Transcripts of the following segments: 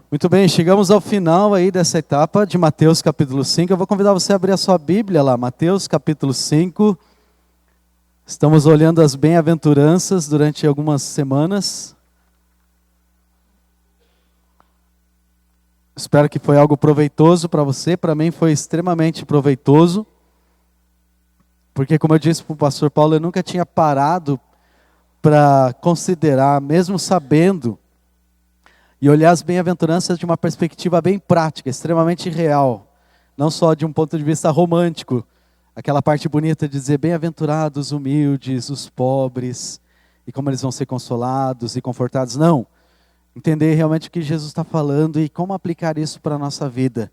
Muito bem, chegamos ao final aí dessa etapa de Mateus capítulo 5. Eu vou convidar você a abrir a sua Bíblia lá, Mateus capítulo 5. Estamos olhando as bem-aventuranças durante algumas semanas. Espero que foi algo proveitoso para você. Para mim foi extremamente proveitoso. Porque, como eu disse para o pastor Paulo, eu nunca tinha parado para considerar, mesmo sabendo, e olhar as bem-aventuranças de uma perspectiva bem prática, extremamente real. Não só de um ponto de vista romântico, aquela parte bonita de dizer bem-aventurados, humildes, os pobres, e como eles vão ser consolados e confortados. Não, entender realmente o que Jesus está falando e como aplicar isso para a nossa vida.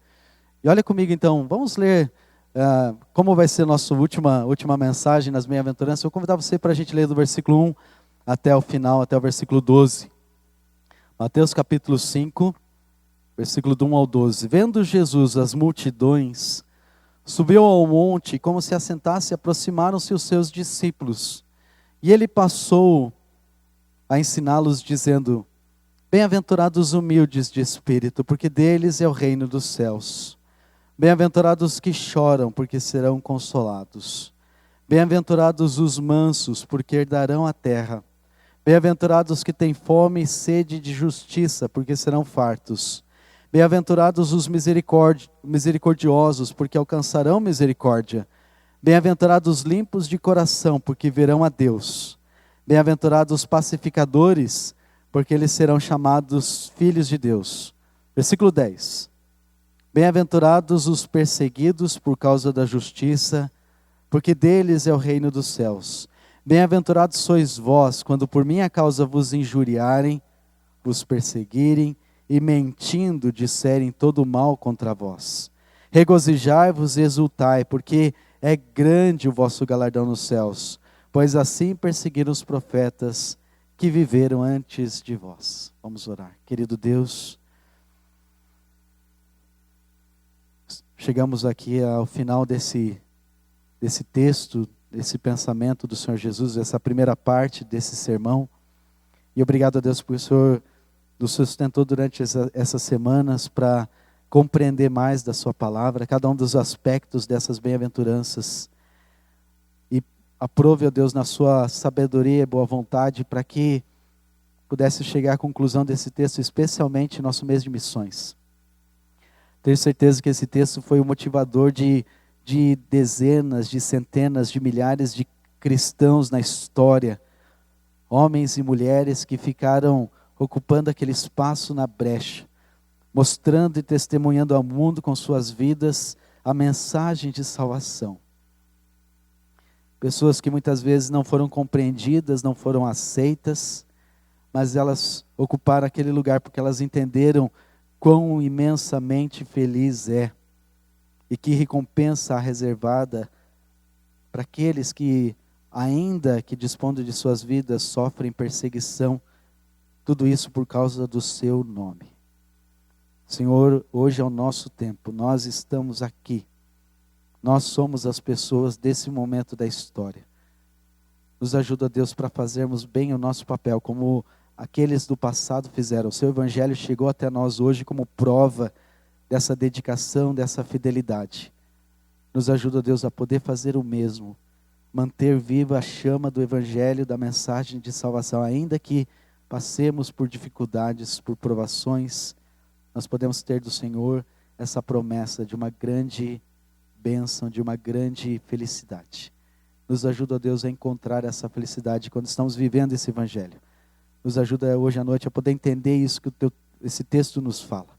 E olha comigo então, vamos ler como vai ser a nossa última mensagem nas bem-aventuranças. Eu vou convidar você para a gente ler do versículo 1 até o final, até o versículo 12. Mateus capítulo 5, versículo do 1 ao 12. Vendo Jesus as multidões, subiu ao monte, e como se assentasse, aproximaram-se os seus discípulos. E ele passou a ensiná-los, dizendo: Bem-aventurados os humildes de espírito, porque deles é o reino dos céus. Bem-aventurados os que choram, porque serão consolados. Bem-aventurados os mansos, porque herdarão a terra. Bem-aventurados os que têm fome e sede de justiça, porque serão fartos. Bem-aventurados os misericordiosos, porque alcançarão misericórdia. Bem-aventurados os limpos de coração, porque verão a Deus. Bem-aventurados os pacificadores, porque eles serão chamados filhos de Deus. Versículo 10. Bem-aventurados os perseguidos por causa da justiça, porque deles é o reino dos céus. Bem-aventurados sois vós, quando por minha causa vos injuriarem, vos perseguirem e mentindo disserem todo mal contra vós. Regozijai-vos e exultai, porque é grande o vosso galardão nos céus, pois assim perseguiram os profetas que viveram antes de vós. Vamos orar. Querido Deus, chegamos aqui ao final desse texto, desse pensamento do Senhor Jesus, essa primeira parte desse sermão. E obrigado a Deus por o Senhor nos sustentou durante essas semanas para compreender mais da sua palavra, cada um dos aspectos dessas bem-aventuranças. E aprove, ó Deus, na sua sabedoria e boa vontade, para que pudesse chegar à conclusão desse texto, especialmente no nosso mês de missões. Tenho certeza que esse texto foi o motivador de dezenas, de centenas, de milhares de cristãos na história, homens e mulheres que ficaram ocupando aquele espaço na brecha, mostrando e testemunhando ao mundo com suas vidas a mensagem de salvação. Pessoas que muitas vezes não foram compreendidas, não foram aceitas, mas elas ocuparam aquele lugar porque elas entenderam quão imensamente feliz é e que recompensa há reservada para aqueles que, ainda que dispondo de suas vidas, sofrem perseguição, tudo isso por causa do seu nome. Senhor, hoje é o nosso tempo, nós estamos aqui, nós somos as pessoas desse momento da história. Nos ajuda, Deus, para fazermos bem o nosso papel, como aqueles do passado fizeram. O seu evangelho chegou até nós hoje como prova dessa dedicação, dessa fidelidade. Nos ajuda, Deus, a poder fazer o mesmo, manter viva a chama do evangelho, da mensagem de salvação, ainda que passemos por dificuldades, por provações, nós podemos ter do Senhor essa promessa de uma grande bênção, de uma grande felicidade. Nos ajuda, Deus, a encontrar essa felicidade quando estamos vivendo esse evangelho. Nos ajuda hoje à noite a poder entender isso que esse texto nos fala.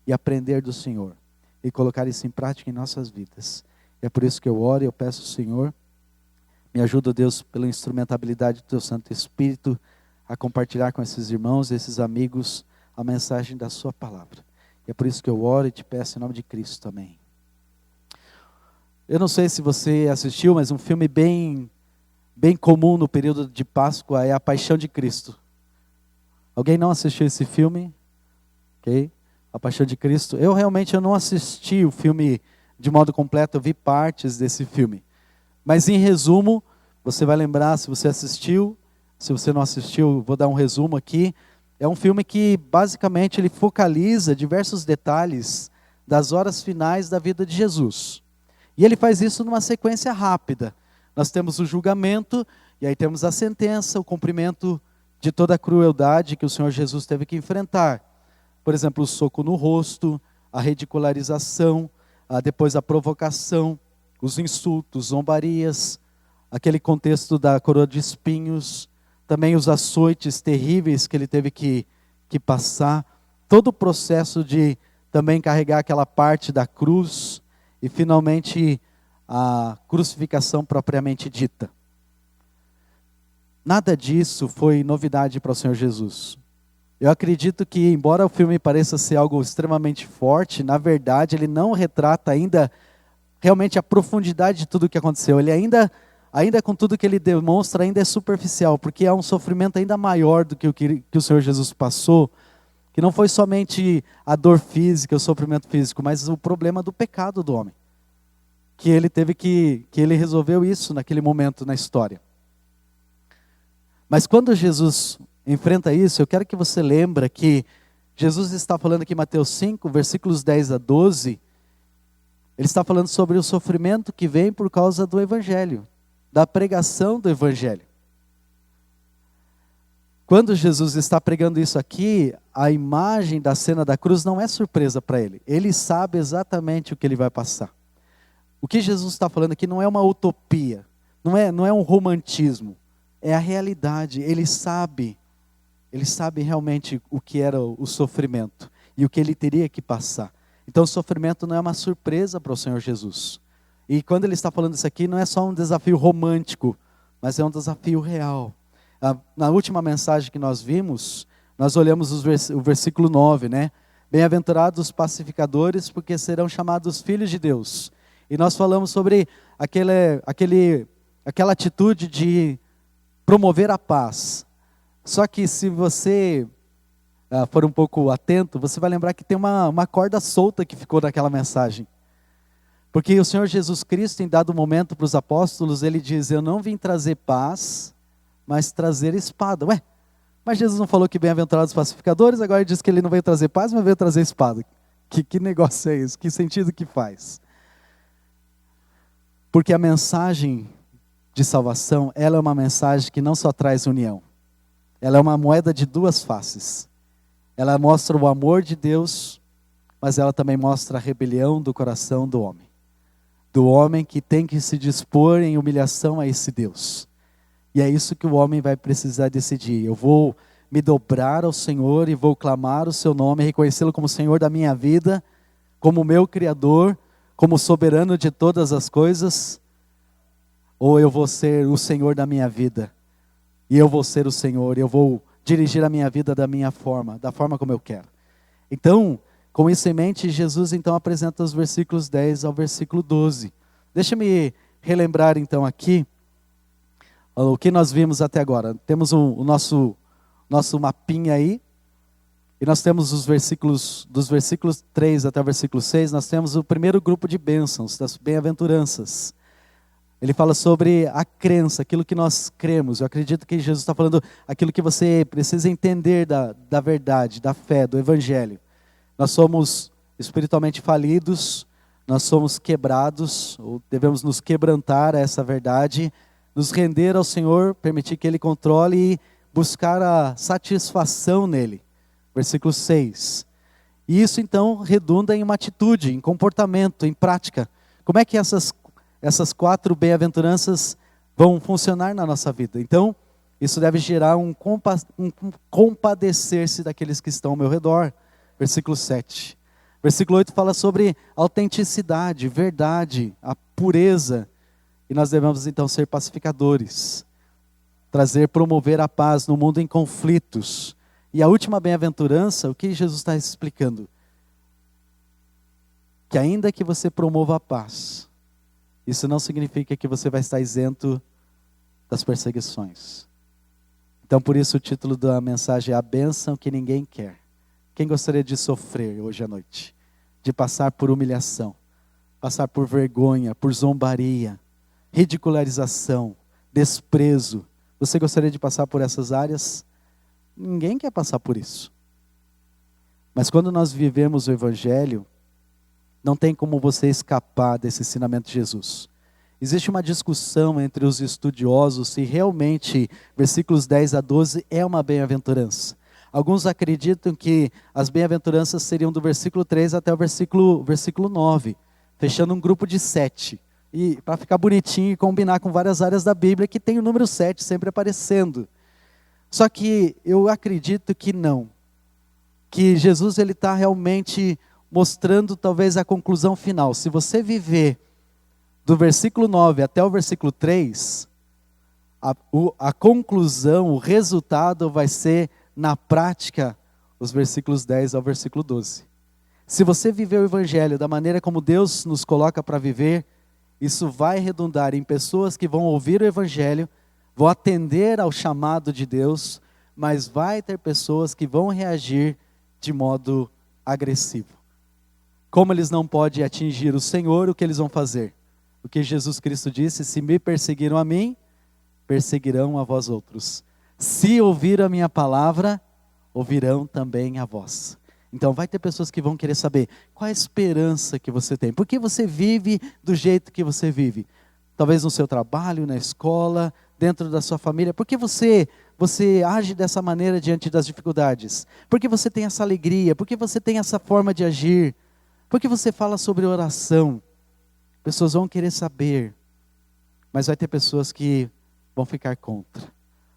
E aprender do Senhor. E colocar isso em prática em nossas vidas. E é por isso que eu oro e eu peço ao Senhor, me ajuda, Deus, pela instrumentabilidade do Teu Santo Espírito, a compartilhar com esses irmãos, esses amigos, a mensagem da Sua palavra. E é por isso que eu oro e te peço em nome de Cristo. Amém. Eu não sei se você assistiu, mas um filme bem comum no período de Páscoa é A Paixão de Cristo. Alguém não assistiu esse filme? Ok? A Paixão de Cristo. Eu não assisti o filme de modo completo, eu vi partes desse filme. Mas em resumo, você vai lembrar, se você assistiu, se você não assistiu, vou dar um resumo aqui. É um filme que basicamente ele focaliza diversos detalhes das horas finais da vida de Jesus. E ele faz isso numa sequência rápida. Nós temos o julgamento, e aí temos a sentença, o cumprimento de toda a crueldade que o Senhor Jesus teve que enfrentar. Por exemplo, o soco no rosto, a ridicularização, depois a provocação, os insultos, zombarias, aquele contexto da coroa de espinhos, também os açoites terríveis que ele teve que passar, todo o processo de também carregar aquela parte da cruz, e finalmente a crucificação propriamente dita. Nada disso foi novidade para o Senhor Jesus. Eu acredito que, embora o filme pareça ser algo extremamente forte, na verdade ele não retrata ainda realmente a profundidade de tudo o que aconteceu. Ele ainda com tudo que ele demonstra, ainda é superficial, porque há um sofrimento ainda maior do que o Senhor Jesus passou, que não foi somente a dor física, o sofrimento físico, mas o problema do pecado do homem. Que ele resolveu isso naquele momento na história. Mas quando Jesus enfrenta isso, eu quero que você lembre que Jesus está falando aqui em Mateus 5, versículos 10 a 12, ele está falando sobre o sofrimento que vem por causa do Evangelho, da pregação do Evangelho. Quando Jesus está pregando isso aqui, a imagem da cena da cruz não é surpresa para ele. Ele sabe exatamente o que ele vai passar. O que Jesus está falando aqui não é uma utopia, não é um romantismo, é a realidade. Ele sabe realmente o que era o sofrimento e o que ele teria que passar. Então o sofrimento não é uma surpresa para o Senhor Jesus. E quando ele está falando isso aqui, não é só um desafio romântico, mas é um desafio real. Na última mensagem que nós vimos, nós olhamos o versículo 9, né? Bem-aventurados os pacificadores, porque serão chamados filhos de Deus. E nós falamos sobre aquela atitude de promover a paz. Só que se você for um pouco atento, você vai lembrar que tem uma corda solta que ficou naquela mensagem. Porque o Senhor Jesus Cristo, em dado momento para os apóstolos, ele diz: eu não vim trazer paz, mas trazer espada. Ué, mas Jesus não falou que bem-aventurados os pacificadores, agora ele diz que ele não veio trazer paz, mas veio trazer espada. Que negócio é esse? Que sentido que faz? Porque a mensagem de salvação, ela é uma mensagem que não só traz união. Ela é uma moeda de duas faces. Ela mostra o amor de Deus, mas ela também mostra a rebelião do coração do homem. Do homem que tem que se dispor em humilhação a esse Deus. E é isso que o homem vai precisar decidir. Eu vou me dobrar ao Senhor e vou clamar o seu nome, reconhecê-lo como Senhor da minha vida, como meu Criador, como soberano de todas as coisas, ou eu vou ser o Senhor da minha vida, e eu vou ser o Senhor, eu vou dirigir a minha vida da minha forma, da forma como eu quero. Então, com isso em mente, Jesus então apresenta os versículos 10 ao versículo 12. Deixa-me relembrar então aqui o que nós vimos até agora. Temos o nosso mapinha aí, e nós temos os versículos, dos versículos 3 até o versículo 6, nós temos o primeiro grupo de bênçãos, das bem-aventuranças. Ele fala sobre a crença, aquilo que nós cremos. Eu acredito que Jesus está falando aquilo que você precisa entender da verdade, da fé, do Evangelho. Nós somos espiritualmente falidos, nós somos quebrados, ou devemos nos quebrantar a essa verdade, nos render ao Senhor, permitir que Ele controle e buscar a satisfação nele. Versículo 6. E isso então redunda em uma atitude, em comportamento, em prática. Como é que essas 4 bem-aventuranças vão funcionar na nossa vida? Então, isso deve gerar um compadecer-se daqueles que estão ao meu redor. Versículo 7. Versículo 8 fala sobre autenticidade, verdade, a pureza. E nós devemos então ser pacificadores. Promover a paz no mundo em conflitos. E a última bem-aventurança, o que Jesus está explicando? Que ainda que você promova a paz, isso não significa que você vai estar isento das perseguições. Então por isso o título da mensagem é a bênção que ninguém quer. Quem gostaria de sofrer hoje à noite? De passar por humilhação, passar por vergonha, por zombaria, ridicularização, desprezo. Você gostaria de passar por essas áreas? Ninguém quer passar por isso. Mas quando nós vivemos o Evangelho, não tem como você escapar desse ensinamento de Jesus. Existe uma discussão entre os estudiosos se realmente versículos 10 a 12 é uma bem-aventurança. Alguns acreditam que as bem-aventuranças seriam do versículo 3 até o versículo 9, fechando um grupo de 7. E para ficar bonitinho e combinar com várias áreas da Bíblia que tem o número 7 sempre aparecendo. Só que eu acredito que não. Que Jesus ele está realmente mostrando talvez a conclusão final. Se você viver do versículo 9 até o versículo 3, a conclusão, o resultado vai ser, na prática, os versículos 10 ao versículo 12. Se você viver o Evangelho da maneira como Deus nos coloca para viver, isso vai redundar em pessoas que vão ouvir o Evangelho, vão atender ao chamado de Deus, mas vai ter pessoas que vão reagir de modo agressivo. Como eles não podem atingir o Senhor, o que eles vão fazer? O que Jesus Cristo disse: se me perseguiram a mim, perseguirão a vós outros. Se ouviram a minha palavra, ouvirão também a vós. Então vai ter pessoas que vão querer saber qual é a esperança que você tem. Por que você vive do jeito que você vive? Talvez no seu trabalho, na escola, dentro da sua família. Por que você age dessa maneira diante das dificuldades? Por que você tem essa alegria? Por que você tem essa forma de agir? Por que você fala sobre oração? Pessoas vão querer saber, mas vai ter pessoas que vão ficar contra.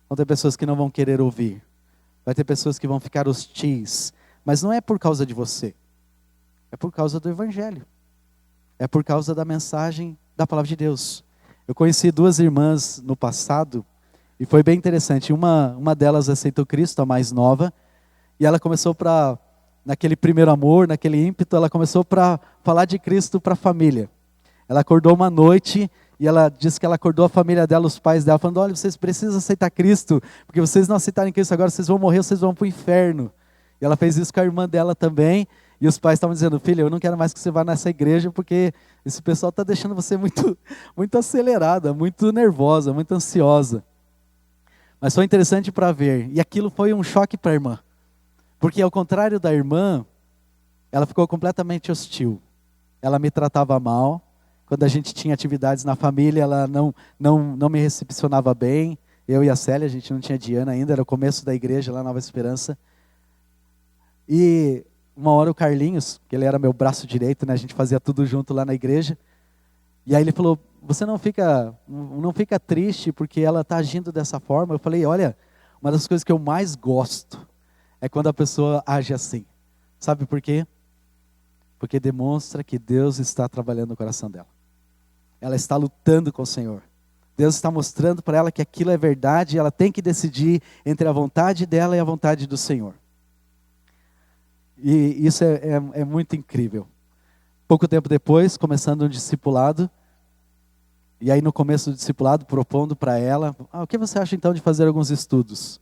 Vão ter pessoas que não vão querer ouvir. Vai ter pessoas que vão ficar hostis. Mas não é por causa de você. É por causa do Evangelho. É por causa da mensagem da Palavra de Deus. Eu conheci 2 irmãs no passado e foi bem interessante. Uma delas aceitou Cristo, a mais nova, e ela começou naquele primeiro amor, naquele ímpeto, ela começou para falar de Cristo para a família. Ela acordou uma noite e ela disse que ela acordou a família dela, os pais dela, falando: olha, vocês precisam aceitar Cristo, porque vocês não aceitarem Cristo agora, vocês vão morrer, vocês vão para o inferno. E ela fez isso com a irmã dela também, e os pais estavam dizendo: filha, eu não quero mais que você vá nessa igreja, porque esse pessoal está deixando você muito, muito acelerada, muito nervosa, muito ansiosa. Mas foi interessante para ver, e aquilo foi um choque para a irmã, porque ao contrário da irmã, ela ficou completamente hostil. Ela me tratava mal. Quando a gente tinha atividades na família, ela não me recepcionava bem. Eu e a Célia, a gente não tinha Diana ainda, era o começo da igreja lá, Nova Esperança. E uma hora o Carlinhos, que ele era meu braço direito, né, a gente fazia tudo junto lá na igreja. E aí ele falou: você não fica triste porque ela está agindo dessa forma? Eu falei: olha, uma das coisas que eu mais gosto é quando a pessoa age assim. Sabe por quê? Porque demonstra que Deus está trabalhando no coração dela. Ela está lutando com o Senhor. Deus está mostrando para ela que aquilo é verdade e ela tem que decidir entre a vontade dela e a vontade do Senhor. E isso é muito incrível. Pouco tempo depois, começando um discipulado, e aí no começo do discipulado, propondo para ela: o que você acha então de fazer alguns estudos?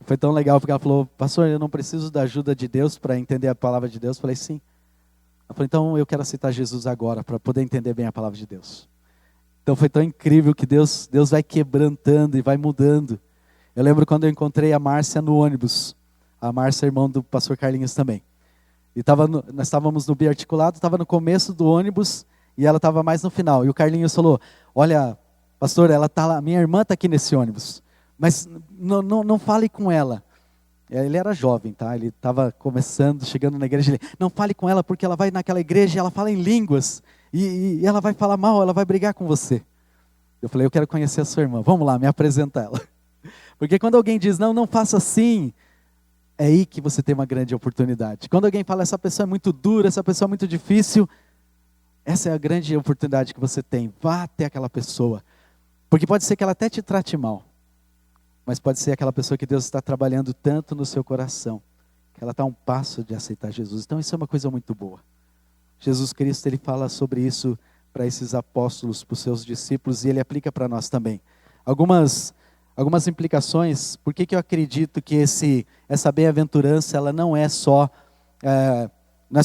Foi tão legal porque ela falou: pastor, eu não preciso da ajuda de Deus para entender a palavra de Deus. Eu falei: sim. Ela falou: então eu quero aceitar Jesus agora, para poder entender bem a palavra de Deus. Então foi tão incrível que Deus vai quebrantando e vai mudando. Eu lembro quando eu encontrei a Márcia no ônibus. A Márcia é irmã do pastor Carlinhos também. E nós estávamos no biarticulado, estava no começo do ônibus e ela estava mais no final. E o Carlinhos falou: olha, pastor, ela tá lá, minha irmã está aqui nesse ônibus, mas não fale com ela. Ele era jovem, tá? Ele estava começando, chegando na igreja. Ele: não fale com ela porque ela vai naquela igreja e ela fala em línguas. E ela vai falar mal, ela vai brigar com você. Eu falei: eu quero conhecer a sua irmã, vamos lá, me apresenta ela. Porque quando alguém diz: não faça assim, é aí que você tem uma grande oportunidade. Quando alguém fala: essa pessoa é muito dura, essa pessoa é muito difícil, essa é a grande oportunidade que você tem. Vá até aquela pessoa. Porque pode ser que ela até te trate mal, mas pode ser aquela pessoa que Deus está trabalhando tanto no seu coração, que ela está a um passo de aceitar Jesus. Então isso é uma coisa muito boa. Jesus Cristo, ele fala sobre isso para esses apóstolos, para os seus discípulos, e ele aplica para nós também. Algumas implicações. Por que eu acredito que essa bem-aventurança, ela não é só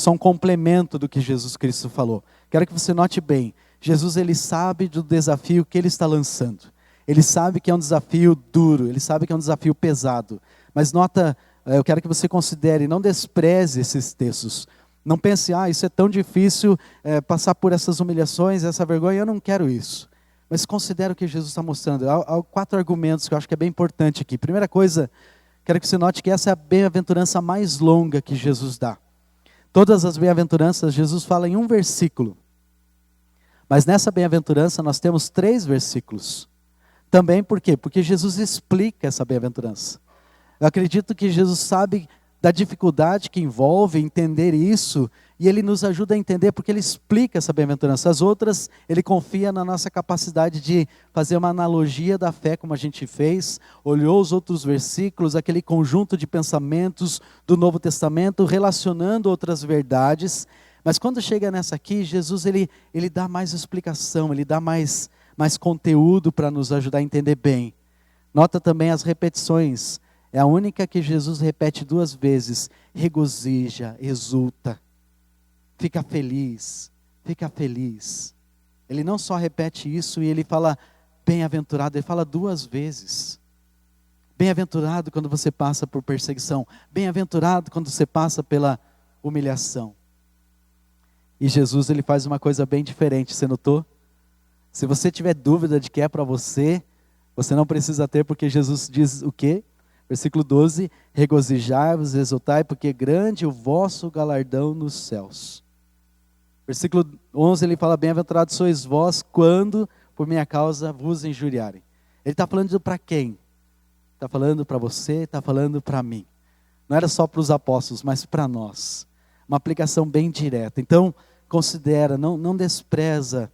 um complemento do que Jesus Cristo falou. Quero que você note bem, Jesus ele sabe do desafio que ele está lançando. Ele sabe que é um desafio duro, ele sabe que é um desafio pesado. Mas nota, eu quero que você considere, não despreze esses textos. Não pense, isso é tão difícil, passar por essas humilhações, essa vergonha, eu não quero isso. Mas considere o que Jesus está mostrando. Há 4 argumentos que eu acho que é bem importante aqui. Primeira coisa, quero que você note que essa é a bem-aventurança mais longa que Jesus dá. Todas as bem-aventuranças, Jesus fala em um versículo. Mas nessa bem-aventurança nós temos 3 versículos. Também por quê? Porque Jesus explica essa bem-aventurança. Eu acredito que Jesus sabe da dificuldade que envolve entender isso, e Ele nos ajuda a entender porque Ele explica essa bem-aventurança. As outras, Ele confia na nossa capacidade de fazer uma analogia da fé, como a gente fez, olhou os outros versículos, aquele conjunto de pensamentos do Novo Testamento, relacionando outras verdades. Mas quando chega nessa aqui, Jesus ele dá mais explicação, Ele dá mais conteúdo para nos ajudar a entender bem. Nota também as repetições. É a única que Jesus repete 2 vezes. Regozija, exulta, fica feliz, fica feliz. Ele não só repete isso e ele fala bem-aventurado, ele fala 2 vezes. Bem-aventurado quando você passa por perseguição, bem-aventurado quando você passa pela humilhação. E Jesus ele faz uma coisa bem diferente, você notou? Se você tiver dúvida de que é para você, você não precisa ter, porque Jesus diz o quê? Versículo 12, regozijai-vos, exultai, porque grande o vosso galardão nos céus. Versículo 11, ele fala, bem-aventurados sois vós, quando por minha causa vos injuriarem. Ele está falando para quem? Está falando para você, está falando para mim. Não era só para os apóstolos, mas para nós. Uma aplicação bem direta. Então, considera, não despreza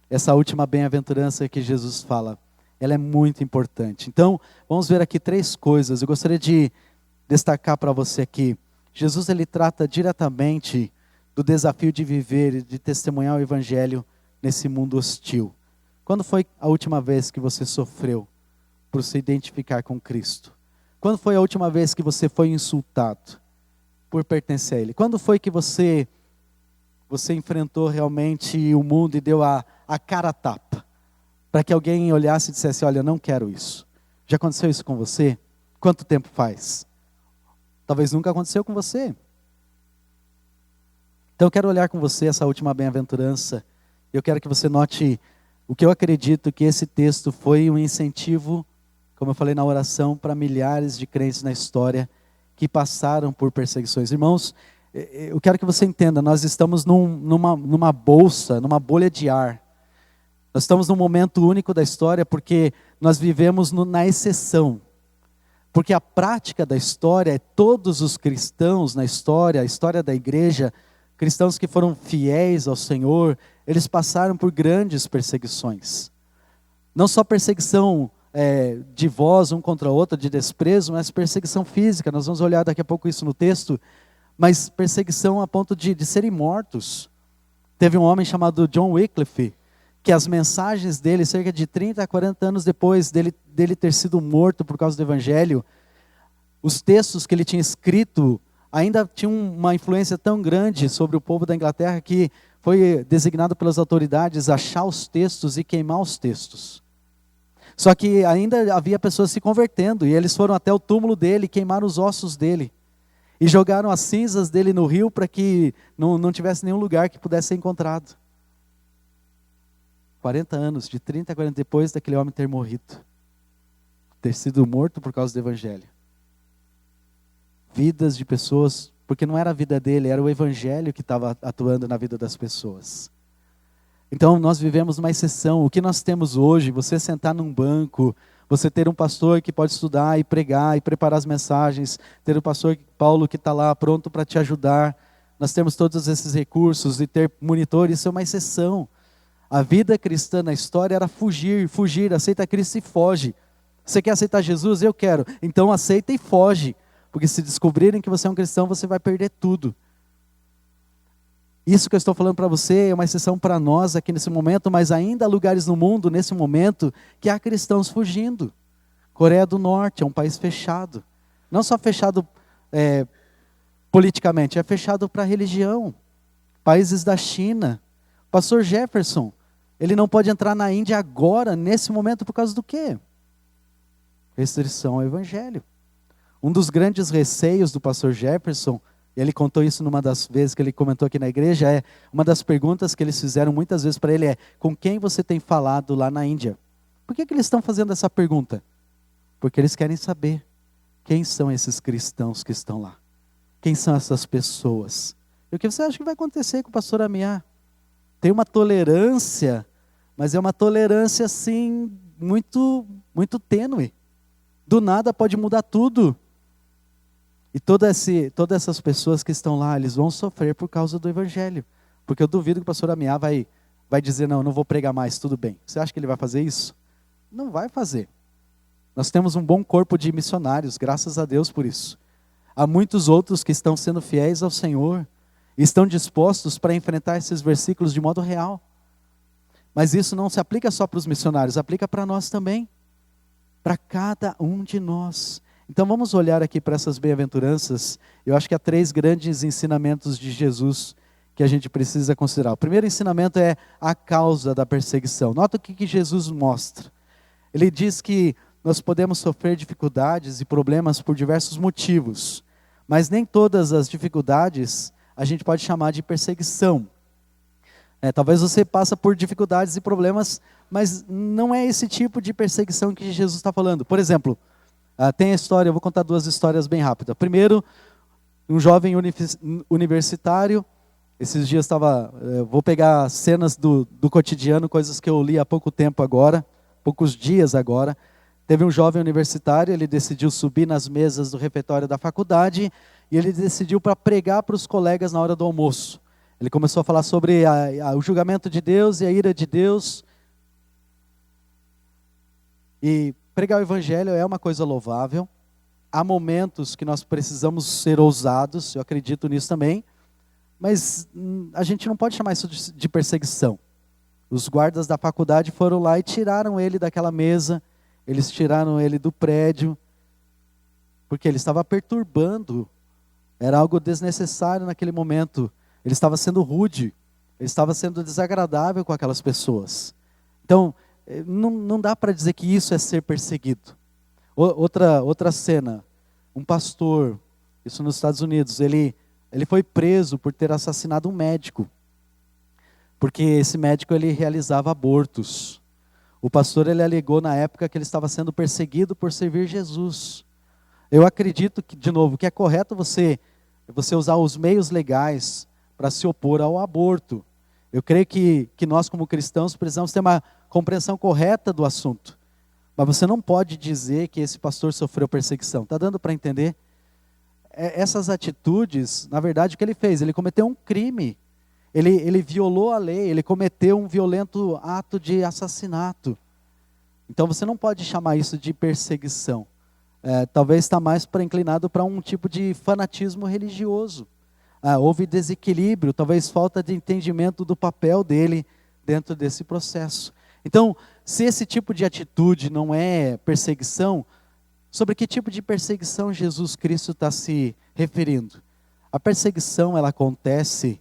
essa última bem-aventurança que Jesus fala. Ela é muito importante. Então, vamos ver aqui 3 coisas. Eu gostaria de destacar para você aqui. Jesus ele trata diretamente do desafio de viver e de testemunhar o Evangelho nesse mundo hostil. Quando foi a última vez que você sofreu por se identificar com Cristo? Quando foi a última vez que você foi insultado por pertencer a Ele? Quando foi que você enfrentou realmente o mundo e deu a cara a tapa? Para que alguém olhasse e dissesse, olha, eu não quero isso. Já aconteceu isso com você? Quanto tempo faz? Talvez nunca aconteceu com você. Então eu quero olhar com você essa última bem-aventurança. Eu quero que você note o que eu acredito que esse texto foi um incentivo, como eu falei na oração, para milhares de crentes na história que passaram por perseguições. Irmãos, eu quero que você entenda, nós estamos numa bolsa, numa bolha de ar. Nós estamos num momento único da história porque nós vivemos na exceção. Porque a prática da história é todos os cristãos na história, a história da igreja, cristãos que foram fiéis ao Senhor, eles passaram por grandes perseguições. Não só perseguição de voz um contra o outro, de desprezo, mas perseguição física. Nós vamos olhar daqui a pouco isso no texto. Mas perseguição a ponto de serem mortos. Teve um homem chamado John Wycliffe, que as mensagens dele, cerca de 30 a 40 anos depois dele ter sido morto por causa do Evangelho, os textos que ele tinha escrito ainda tinham uma influência tão grande sobre o povo da Inglaterra que foi designado pelas autoridades achar os textos e queimar os textos. Só que ainda havia pessoas se convertendo e eles foram até o túmulo dele, queimaram os ossos dele e jogaram as cinzas dele no rio para que não tivesse nenhum lugar que pudesse ser encontrado. 40 anos, de 30 a 40 depois daquele homem ter morrido. Ter sido morto por causa do Evangelho. Vidas de pessoas, porque não era a vida dele, era o Evangelho que estava atuando na vida das pessoas. Então nós vivemos uma exceção. O que nós temos hoje, você sentar num banco, você ter um pastor que pode estudar e pregar e preparar as mensagens, ter o pastor Paulo que está lá pronto para te ajudar. Nós temos todos esses recursos e ter monitor, isso é uma exceção. A vida cristã na história era fugir, aceita Cristo e foge. Você quer aceitar Jesus? Eu quero. Então aceita e foge. Porque se descobrirem que você é um cristão, você vai perder tudo. Isso que eu estou falando para você é uma exceção para nós aqui nesse momento, mas ainda há lugares no mundo, nesse momento, que há cristãos fugindo. Coreia do Norte é um país fechado. Não só fechado politicamente, é fechado para a religião. Países da China. Pastor Jefferson, Ele não pode entrar na Índia agora, nesse momento, por causa do quê? Restrição ao evangelho. Um dos grandes receios do pastor Jefferson, ele contou isso numa das vezes que ele comentou aqui na igreja, uma das perguntas que eles fizeram muitas vezes para ele é: com quem você tem falado lá na Índia? Por que eles estão fazendo essa pergunta? Porque eles querem saber quem são esses cristãos que estão lá. Quem são essas pessoas? E o que você acha que vai acontecer com o pastor Amiá? Tem uma tolerância, mas é uma tolerância assim, muito, muito tênue. Do nada pode mudar tudo. E todas essas pessoas que estão lá, eles vão sofrer por causa do evangelho. Porque eu duvido que o pastor Amiá vai dizer: não vou pregar mais, tudo bem. Você acha que ele vai fazer isso? Não vai fazer. Nós temos um bom corpo de missionários, graças a Deus por isso. Há muitos outros que estão sendo fiéis ao Senhor, e estão dispostos para enfrentar esses versículos de modo real. Mas isso não se aplica só para os missionários, aplica para nós também. Para cada um de nós. Então vamos olhar aqui para essas bem-aventuranças. Eu acho que há 3 grandes ensinamentos de Jesus que a gente precisa considerar. O primeiro ensinamento é a causa da perseguição. Nota o que Jesus mostra. Ele diz que nós podemos sofrer dificuldades e problemas por diversos motivos, mas nem todas as dificuldades a gente pode chamar de perseguição. Talvez você passe por dificuldades e problemas, mas não é esse tipo de perseguição que Jesus está falando. Por exemplo, tem a história, eu vou contar 2 histórias bem rápidas. Primeiro, um jovem universitário, esses dias vou pegar cenas do cotidiano, coisas que eu li há pouco tempo agora, poucos dias agora. Teve um jovem universitário, ele decidiu subir nas mesas do refeitório da faculdade e ele decidiu para pregar para os colegas na hora do almoço. Ele começou a falar sobre o julgamento de Deus e a ira de Deus. E pregar o evangelho é uma coisa louvável. Há momentos que nós precisamos ser ousados, eu acredito nisso também. Mas a gente não pode chamar isso de perseguição. Os guardas da faculdade foram lá e tiraram ele daquela mesa. Eles tiraram ele do prédio, porque ele estava perturbando, era algo desnecessário naquele momento. Ele estava sendo rude, ele estava sendo desagradável com aquelas pessoas. Então, não dá para dizer que isso é ser perseguido. Outra cena, um pastor, isso nos Estados Unidos, ele foi preso por ter assassinado um médico, porque esse médico ele realizava abortos. O pastor ele alegou na época que ele estava sendo perseguido por servir Jesus. Eu acredito que, de novo, que é correto você usar os meios legais para se opor ao aborto. Eu creio que nós como cristãos precisamos ter uma compreensão correta do assunto. Mas você não pode dizer que esse pastor sofreu perseguição. Está dando para entender? Essas atitudes, na verdade o que ele fez? Ele cometeu um crime. Ele violou a lei, ele cometeu um violento ato de assassinato. Então você não pode chamar isso de perseguição. Talvez está mais inclinado para um tipo de fanatismo religioso. Houve desequilíbrio, talvez falta de entendimento do papel dele dentro desse processo. Então, se esse tipo de atitude não é perseguição, sobre que tipo de perseguição Jesus Cristo está se referindo? A perseguição ela acontece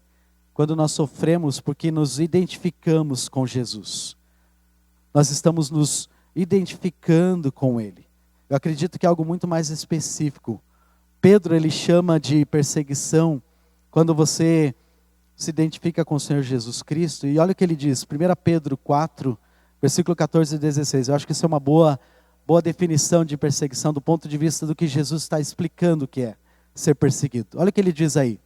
quando nós sofremos porque nos identificamos com Jesus. Nós estamos nos identificando com Ele. Eu acredito que é algo muito mais específico. Pedro ele chama de perseguição quando você se identifica com o Senhor Jesus Cristo. E olha o que ele diz, 1 Pedro 4, versículo 14 e 16. Eu acho que isso é uma boa definição de perseguição do ponto de vista do que Jesus está explicando o que é ser perseguido. Olha o que ele diz aí.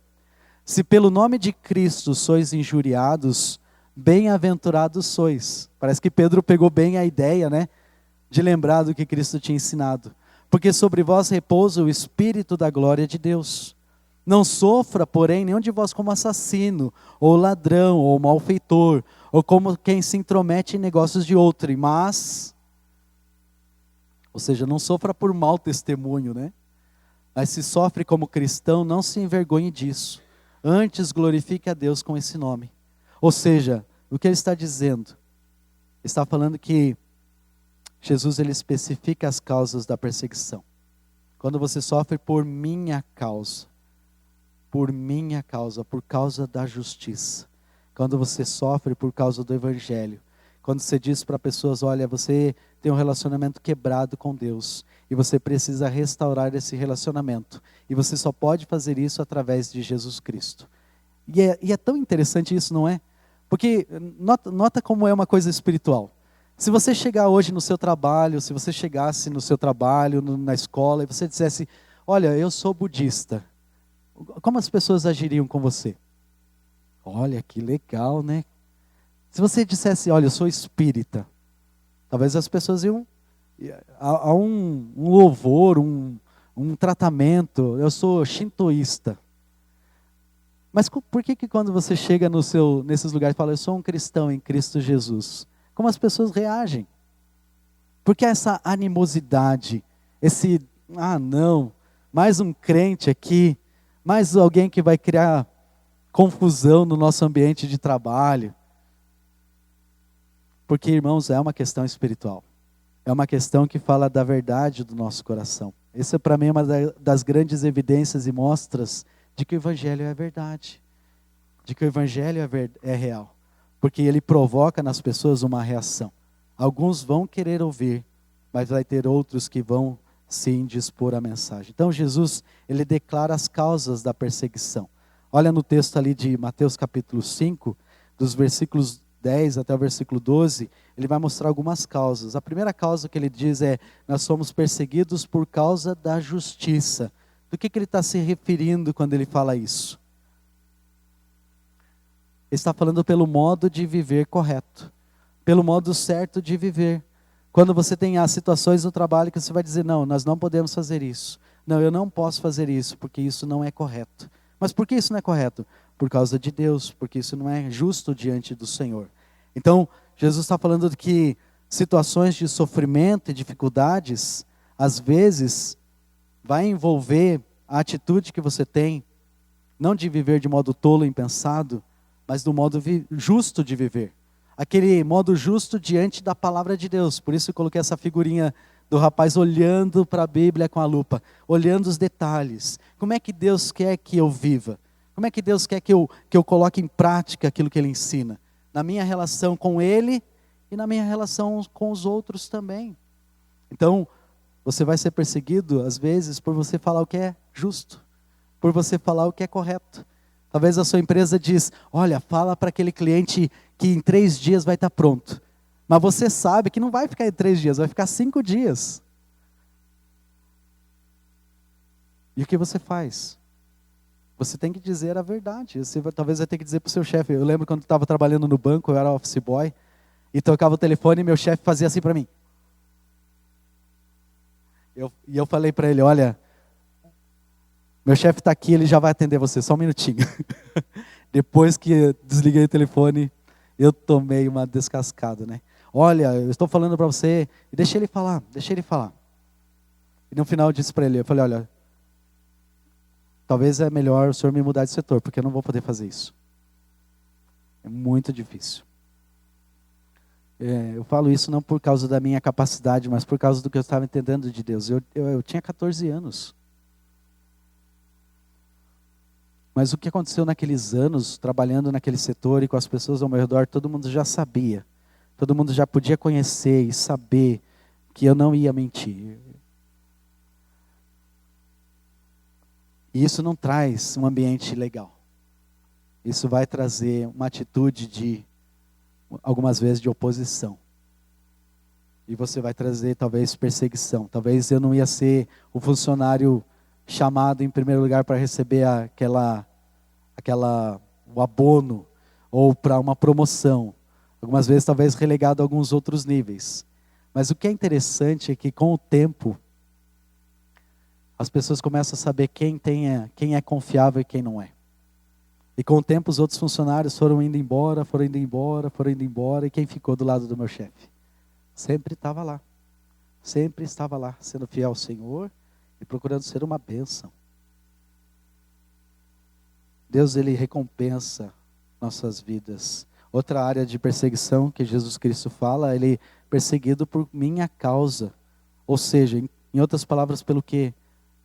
Se pelo nome de Cristo sois injuriados, bem-aventurados sois. Parece que Pedro pegou bem a ideia, né? De lembrar do que Cristo tinha ensinado. Porque sobre vós repousa o Espírito da glória de Deus. Não sofra, porém, nenhum de vós como assassino, ou ladrão, ou malfeitor, ou como quem se intromete em negócios de outrem, mas... Ou seja, não sofra por mau testemunho, né? Mas se sofre como cristão, não se envergonhe disso. Antes glorifique a Deus com esse nome. Ou seja, o que ele está dizendo? Ele está falando que Jesus ele especifica as causas da perseguição. Quando você sofre por minha causa, por causa da justiça. Quando você sofre por causa do evangelho. Quando você diz para pessoas, olha, você tem um relacionamento quebrado com Deus e você precisa restaurar esse relacionamento. E você só pode fazer isso através de Jesus Cristo. E é tão interessante isso, não é? Porque nota como é uma coisa espiritual. Se você chegar hoje no seu trabalho, se você chegasse no seu trabalho, na escola, e você dissesse, olha, eu sou budista, como as pessoas agiriam com você? Olha, que legal, né? Se você dissesse, olha, eu sou espírita, talvez as pessoas iam, há um louvor, um tratamento, eu sou shintoísta. Mas por que quando você chega nesses lugares e fala, eu sou um cristão em Cristo Jesus, como as pessoas reagem? Porque essa animosidade, não, mais um crente aqui, mais alguém que vai criar confusão no nosso ambiente de trabalho. Porque, irmãos, é uma questão espiritual. É uma questão que fala da verdade do nosso coração. Essa, para mim, é uma das grandes evidências e mostras de que o Evangelho é verdade. De que o Evangelho é real. Porque ele provoca nas pessoas uma reação. Alguns vão querer ouvir, mas vai ter outros que vão se indispor à mensagem. Então, Jesus, ele declara as causas da perseguição. Olha no texto ali de Mateus capítulo 5, dos versículos 10 até o versículo 12, ele vai mostrar algumas causas. A primeira causa que ele diz é, nós somos perseguidos por causa da justiça. Do que ele está se referindo quando ele fala isso? Ele está falando pelo modo de viver correto, pelo modo certo de viver. Quando você tem as situações no trabalho que você vai dizer, não, nós não podemos fazer isso. Não, eu não posso fazer isso, porque isso não é correto. Mas por que isso não é correto? Por causa de Deus, porque isso não é justo diante do Senhor. Então, Jesus está falando de que situações de sofrimento e dificuldades, às vezes, vai envolver a atitude que você tem, não de viver de modo tolo e impensado, mas do modo justo de viver. Aquele modo justo diante da palavra de Deus. Por isso eu coloquei essa figurinha do rapaz olhando para a Bíblia com a lupa, olhando os detalhes. Como é que Deus quer que eu viva? Como é que Deus quer que eu coloque em prática aquilo que Ele ensina? Na minha relação com Ele e na minha relação com os outros também. Então, você vai ser perseguido, às vezes, por você falar o que é justo, por você falar o que é correto. Talvez a sua empresa diz, olha, fala para aquele cliente que em 3 dias vai estar pronto. Mas você sabe que não vai ficar em 3 dias, vai ficar 5 dias. E o que você faz? Você tem que dizer a verdade. Talvez vai ter que dizer para o seu chefe. Eu lembro quando eu estava trabalhando no banco, eu era office boy, e tocava o telefone e meu chefe fazia assim para mim. E eu falei para ele, olha, meu chefe está aqui, ele já vai atender você, só um minutinho. Depois que desliguei o telefone, eu tomei uma descascada, né? Olha, eu estou falando para você, e deixa ele falar. E no final eu disse para ele, eu falei, olha, talvez é melhor o senhor me mudar de setor, porque eu não vou poder fazer isso. É muito difícil. Eu falo isso não por causa da minha capacidade, mas por causa do que eu estava entendendo de Deus. Eu tinha 14 anos. Mas o que aconteceu naqueles anos, trabalhando naquele setor e com as pessoas ao meu redor, todo mundo já sabia. Todo mundo já podia conhecer e saber que eu não ia mentir. E isso não traz um ambiente legal. Isso vai trazer uma atitude algumas vezes de oposição. E você vai trazer talvez perseguição. Talvez eu não ia ser o funcionário chamado em primeiro lugar para receber o abono ou para uma promoção. Algumas vezes talvez relegado a alguns outros níveis. Mas o que é interessante é que com o tempo as pessoas começam a saber quem é confiável e quem não é. E com o tempo os outros funcionários foram indo embora, e quem ficou do lado do meu chefe? Sempre estava lá. Sempre estava lá, sendo fiel ao Senhor e procurando ser uma bênção. Deus, Ele recompensa nossas vidas. Outra área de perseguição que Jesus Cristo fala, Ele é perseguido por minha causa. Ou seja, em outras palavras, pelo quê?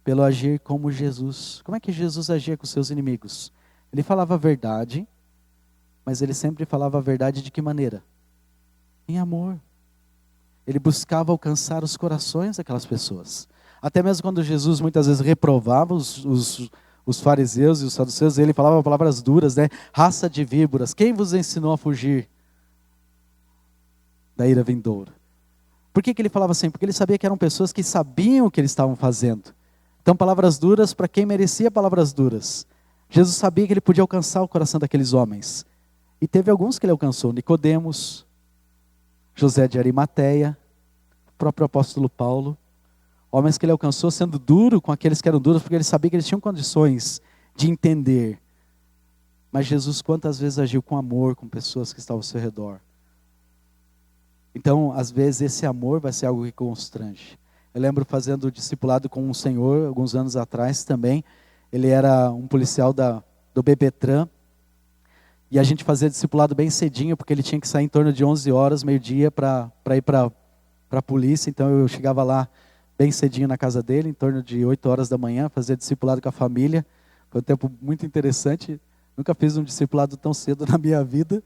Pelo agir como Jesus. Como é que Jesus agia com seus inimigos? Ele falava a verdade, mas Ele sempre falava a verdade de que maneira? Em amor. Ele buscava alcançar os corações daquelas pessoas. Até mesmo quando Jesus muitas vezes reprovava os fariseus e os saduceus, ele falava palavras duras, né? Raça de víboras, quem vos ensinou a fugir da ira vindoura? Por que ele falava assim? Porque ele sabia que eram pessoas que sabiam o que eles estavam fazendo. Então, palavras duras para quem merecia palavras duras. Jesus sabia que ele podia alcançar o coração daqueles homens. E teve alguns que ele alcançou. Nicodemos, José de Arimateia, o próprio apóstolo Paulo. Homens que ele alcançou sendo duro com aqueles que eram duros, porque ele sabia que eles tinham condições de entender. Mas Jesus quantas vezes agiu com amor com pessoas que estavam ao seu redor. Então, às vezes, esse amor vai ser algo que constrange. Eu lembro fazendo discipulado com um senhor, alguns anos atrás também. Ele era um policial do BPTran. E a gente fazia discipulado bem cedinho, porque ele tinha que sair em torno de 11 horas, meio-dia, para ir para a polícia. Então, eu chegava lá bem cedinho na casa dele, em torno de 8 horas da manhã, fazia discipulado com a família. Foi um tempo muito interessante. Nunca fiz um discipulado tão cedo na minha vida.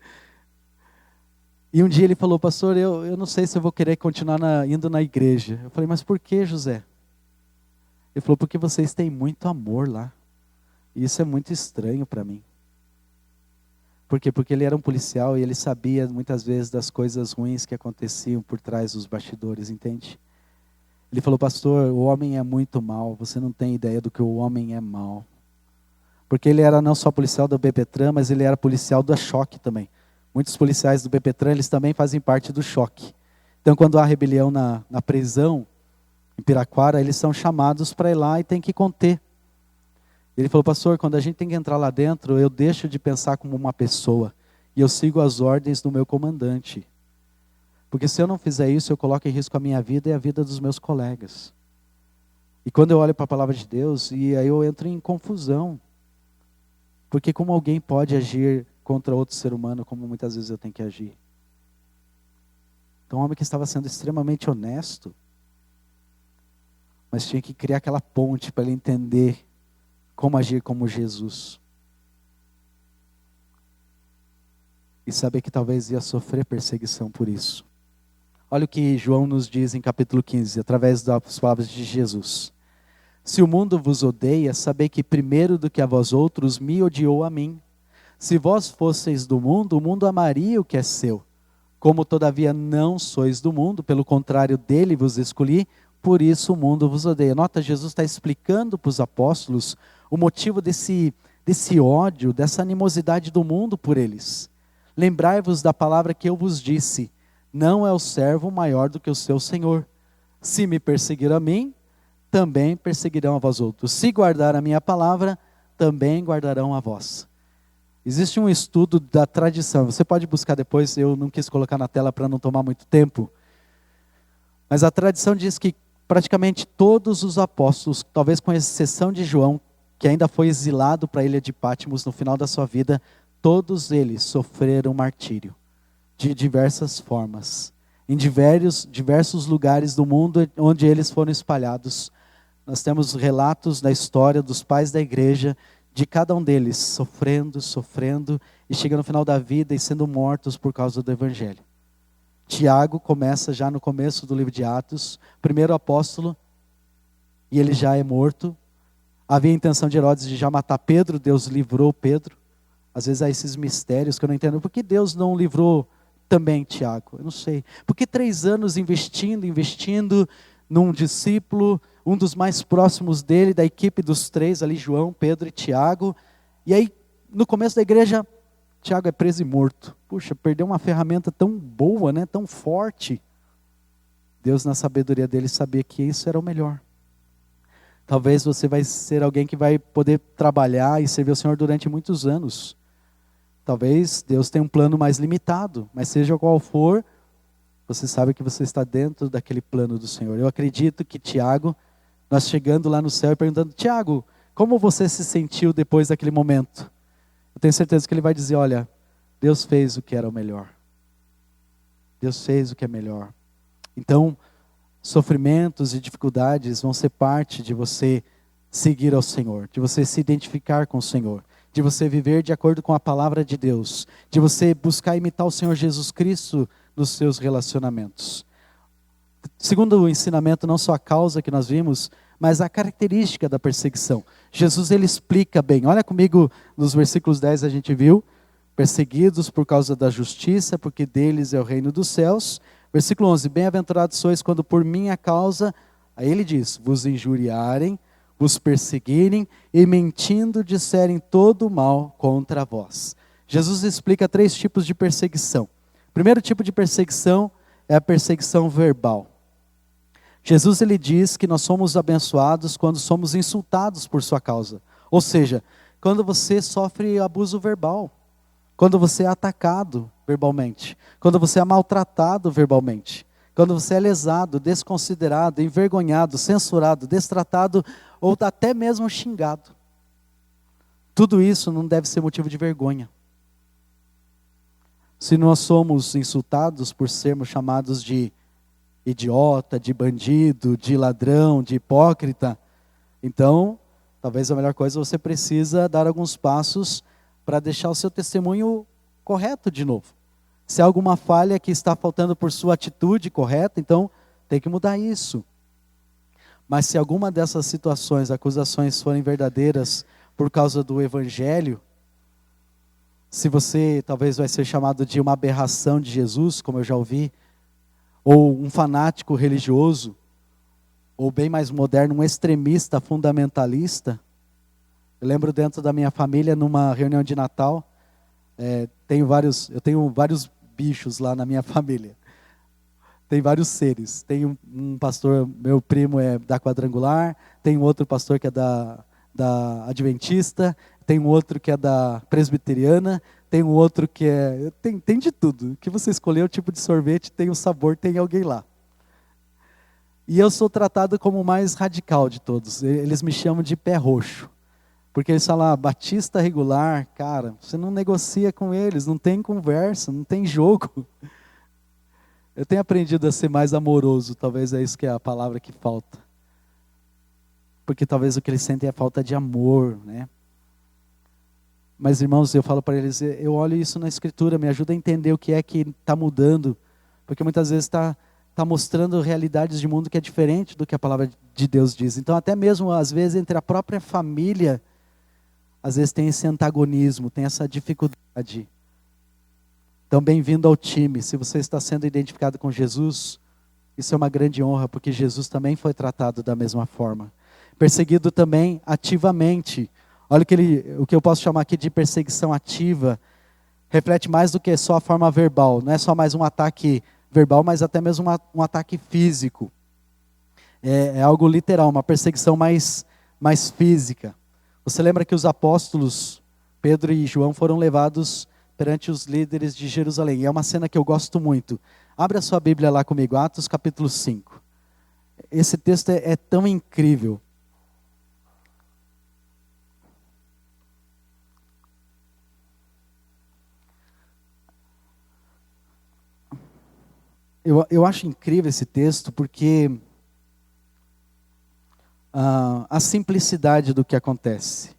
E um dia ele falou, pastor, eu não sei se eu vou querer continuar indo na igreja. Eu falei, mas por que, José? Ele falou, porque vocês têm muito amor lá. E isso é muito estranho para mim. Por quê? Porque ele era um policial e ele sabia muitas vezes das coisas ruins que aconteciam por trás dos bastidores, entende? Ele falou, pastor, o homem é muito mau, você não tem ideia do que o homem é mau. Porque ele era não só policial do BPTran, mas ele era policial da Choque também. Muitos policiais do BPTran, eles também fazem parte do Choque. Então, quando há rebelião na prisão, em Piraquara, eles são chamados para ir lá e tem que conter. Ele falou, pastor, quando a gente tem que entrar lá dentro, eu deixo de pensar como uma pessoa. E eu sigo as ordens do meu comandante. Porque se eu não fizer isso, eu coloco em risco a minha vida e a vida dos meus colegas. E quando eu olho para a palavra de Deus, e aí eu entro em confusão. Porque como alguém pode agir contra outro ser humano, como muitas vezes eu tenho que agir? Então, um homem que estava sendo extremamente honesto, mas tinha que criar aquela ponte para ele entender como agir como Jesus. E saber que talvez ia sofrer perseguição por isso. Olha o que João nos diz em capítulo 15, através das palavras de Jesus. Se o mundo vos odeia, sabei que primeiro do que a vós outros me odiou a mim. Se vós fosseis do mundo, o mundo amaria o que é seu. Como todavia não sois do mundo, pelo contrário dele vos escolhi, por isso o mundo vos odeia. Nota, Jesus está explicando para os apóstolos o motivo desse ódio, dessa animosidade do mundo por eles. Lembrai-vos da palavra que eu vos disse, não é o servo maior do que o seu senhor. Se me perseguiram a mim, também perseguirão a vós outros. Se guardar a minha palavra, também guardarão a vós. Existe um estudo da tradição, você pode buscar depois, eu não quis colocar na tela para não tomar muito tempo. Mas a tradição diz que praticamente todos os apóstolos, talvez com exceção de João, que ainda foi exilado para a ilha de Patmos no final da sua vida, todos eles sofreram martírio, de diversas formas, em diversos lugares do mundo onde eles foram espalhados. Nós temos relatos da história dos pais da igreja, de cada um deles sofrendo, e chegando no final da vida e sendo mortos por causa do evangelho. Tiago começa já no começo do livro de Atos, primeiro apóstolo, e ele já é morto. Havia a intenção de Herodes de já matar Pedro, Deus livrou Pedro. Às vezes há esses mistérios que eu não entendo. Por que Deus não livrou também Tiago? Eu não sei. Por que 3 anos investindo num discípulo, um dos mais próximos dele, da equipe dos 3 ali, João, Pedro e Tiago. E aí, no começo da igreja, Tiago é preso e morto. Puxa, perdeu uma ferramenta tão boa, né? Tão forte. Deus, na sabedoria dele, sabia que isso era o melhor. Talvez você vai ser alguém que vai poder trabalhar e servir o Senhor durante muitos anos. Talvez Deus tenha um plano mais limitado, mas seja qual for, você sabe que você está dentro daquele plano do Senhor. Eu acredito que Tiago, nós chegando lá no céu e perguntando, Tiago, como você se sentiu depois daquele momento? Eu tenho certeza que ele vai dizer, olha, Deus fez o que era o melhor. Deus fez o que é melhor. Então, sofrimentos e dificuldades vão ser parte de você seguir ao Senhor, de você se identificar com o Senhor, de você viver de acordo com a palavra de Deus, de você buscar imitar o Senhor Jesus Cristo nos seus relacionamentos. Segundo o ensinamento, não só a causa que nós vimos, mas a característica da perseguição. Jesus, ele explica bem. Olha comigo, nos versículos 10 a gente viu, perseguidos por causa da justiça, porque deles é o reino dos céus. Versículo 11, bem-aventurados sois quando por minha causa, aí ele diz, vos injuriarem, vos perseguirem e mentindo disserem todo o mal contra vós. Jesus explica 3 tipos de perseguição. O primeiro tipo de perseguição é a perseguição verbal. Jesus, ele diz que nós somos abençoados quando somos insultados por sua causa. Ou seja, quando você sofre abuso verbal, quando você é atacado verbalmente, quando você é maltratado verbalmente, quando você é lesado, desconsiderado, envergonhado, censurado, destratado ou até mesmo xingado. Tudo isso não deve ser motivo de vergonha. Se nós somos insultados por sermos chamados de idiota, de bandido, de ladrão, de hipócrita, então, talvez a melhor coisa, você precisa dar alguns passos para deixar o seu testemunho correto de novo. Se há alguma falha que está faltando por sua atitude correta, então tem que mudar isso. Mas se alguma dessas situações, acusações forem verdadeiras por causa do evangelho, se você talvez vai ser chamado de uma aberração de Jesus, como eu já ouvi, ou um fanático religioso, ou bem mais moderno, um extremista fundamentalista. Eu lembro dentro da minha família, numa reunião de Natal, eu tenho vários bichos lá na minha família. Tem vários seres. Tem um pastor, meu primo é da Quadrangular, tem um outro pastor que é da Adventista, tem um outro que é da Presbiteriana, tem um outro que é... Tem de tudo. O que você escolher, o tipo de sorvete, tem o sabor, tem alguém lá. E eu sou tratado como o mais radical de todos. Eles me chamam de pé roxo. Porque eles falam, batista regular, cara, você não negocia com eles, não tem conversa, não tem jogo. Eu tenho aprendido a ser mais amoroso, talvez é isso que é a palavra que falta. Porque talvez o que eles sentem é falta de amor, né? Mas, irmãos, eu falo para eles, eu olho isso na Escritura, me ajuda a entender o que é que está mudando. Porque muitas vezes está mostrando realidades de mundo que é diferente do que a palavra de Deus diz. Então, até mesmo, às vezes, entre a própria família, às vezes tem esse antagonismo, tem essa dificuldade. Então, bem-vindo ao time. Se você está sendo identificado com Jesus, isso é uma grande honra, porque Jesus também foi tratado da mesma forma. Perseguido também ativamente. Olha o que eu posso chamar aqui de perseguição ativa, reflete mais do que só a forma verbal. Não é só mais um ataque verbal, mas até mesmo um ataque físico. É algo literal, uma perseguição mais física. Você lembra que os apóstolos, Pedro e João, foram levados perante os líderes de Jerusalém. E é uma cena que eu gosto muito. Abre a sua Bíblia lá comigo, Atos capítulo 5. Esse texto é tão incrível. Eu acho incrível esse texto porque a simplicidade do que acontece.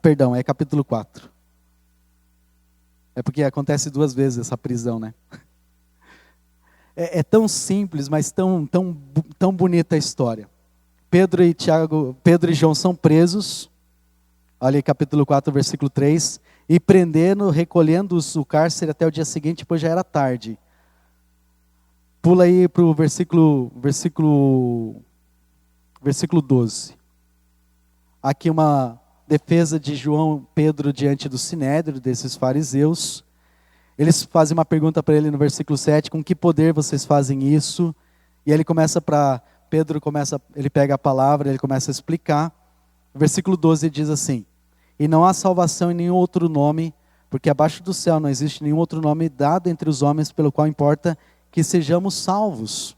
Perdão, é capítulo 4. É porque acontece 2 vezes essa prisão, né? É tão simples, mas tão bonita a história. Pedro e João são presos. Olha aí capítulo 4, versículo 3. E prendendo, recolhendo-os o cárcere até o dia seguinte, pois já era tarde. Pula aí para o versículo 12. Aqui uma defesa de João Pedro diante do sinédrio, desses fariseus. Eles fazem uma pergunta para ele no versículo 7, com que poder vocês fazem isso? E ele ele pega a palavra, ele começa a explicar. O versículo 12 diz assim: e não há salvação em nenhum outro nome, porque abaixo do céu não existe nenhum outro nome dado entre os homens pelo qual importa que sejamos salvos.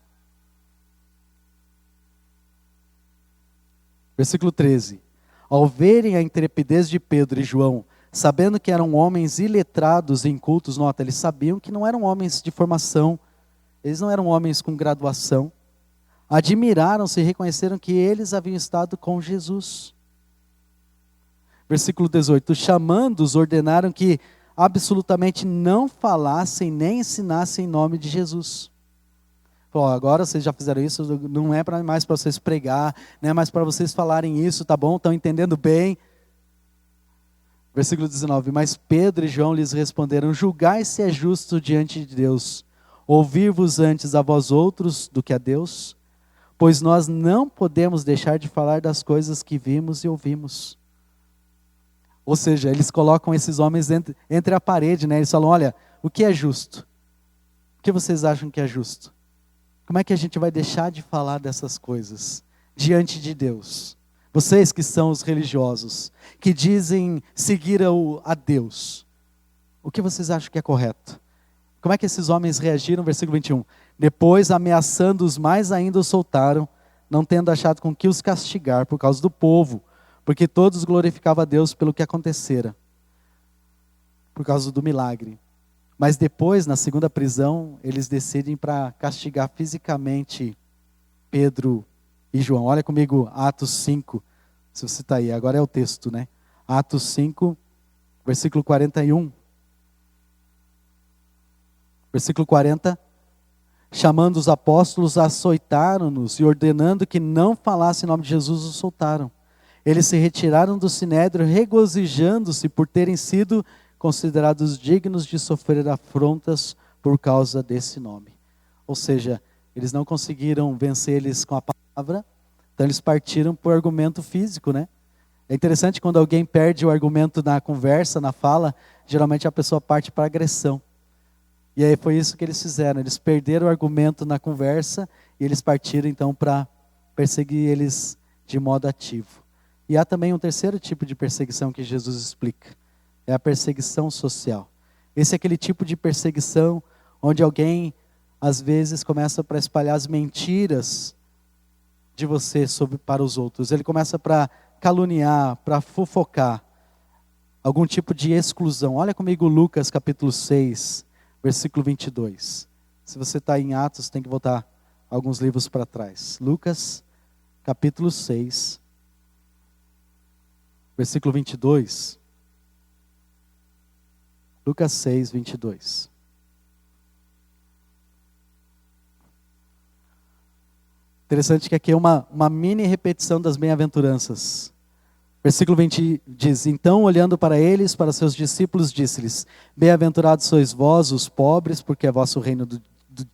Versículo 13. Ao verem a intrepidez de Pedro e João, sabendo que eram homens iletrados e incultos, nota, eles sabiam que não eram homens de formação, eles não eram homens com graduação, admiraram-se e reconheceram que eles haviam estado com Jesus. Versículo 18, chamando-os, ordenaram que absolutamente não falassem nem ensinassem em nome de Jesus. Falou, agora vocês já fizeram isso, não é mais para vocês pregar, não é mais para vocês falarem isso, tá bom? Estão entendendo bem? Versículo 19, mas Pedro e João lhes responderam, julgai se é justo diante de Deus, ouvir-vos antes a vós outros do que a Deus, pois nós não podemos deixar de falar das coisas que vimos e ouvimos. Ou seja, eles colocam esses homens entre a parede, né? Eles falam, olha, o que é justo? O que vocês acham que é justo? Como é que a gente vai deixar de falar dessas coisas diante de Deus? Vocês que são os religiosos, que dizem seguir a Deus, o que vocês acham que é correto? Como é que esses homens reagiram? Versículo 21. Depois, ameaçando-os mais ainda, os soltaram, não tendo achado com que os castigar por causa do povo, porque todos glorificavam a Deus pelo que acontecera, por causa do milagre. Mas depois, na segunda prisão, eles decidem para castigar fisicamente Pedro e João. Olha comigo Atos 5, se você está aí, agora é o texto, né? Atos 5, versículo 41. Versículo 40. Chamando os apóstolos, açoitaram-nos e ordenando que não falassem em nome de Jesus, os soltaram. Eles se retiraram do sinédrio, regozijando-se por terem sido considerados dignos de sofrer afrontas por causa desse nome. Ou seja, eles não conseguiram vencer eles com a palavra, então eles partiram por argumento físico, né? É interessante quando alguém perde o argumento na conversa, na fala, geralmente a pessoa parte para agressão. E aí foi isso que eles fizeram, eles perderam o argumento na conversa e eles partiram então para perseguir eles de modo ativo. E há também um terceiro tipo de perseguição que Jesus explica. É a perseguição social. Esse é aquele tipo de perseguição onde alguém, às vezes, começa para espalhar as mentiras de você para os outros. Ele começa para caluniar, para fofocar. Algum tipo de exclusão. Olha comigo Lucas capítulo 6, versículo 22. Se você está em Atos, tem que voltar alguns livros para trás. Lucas capítulo 6, versículo 22. Lucas 6, 22. Interessante que aqui é uma mini repetição das bem-aventuranças. Versículo 20 diz, então olhando para eles, para seus discípulos, disse-lhes, bem-aventurados sois vós, os pobres, porque é vosso reino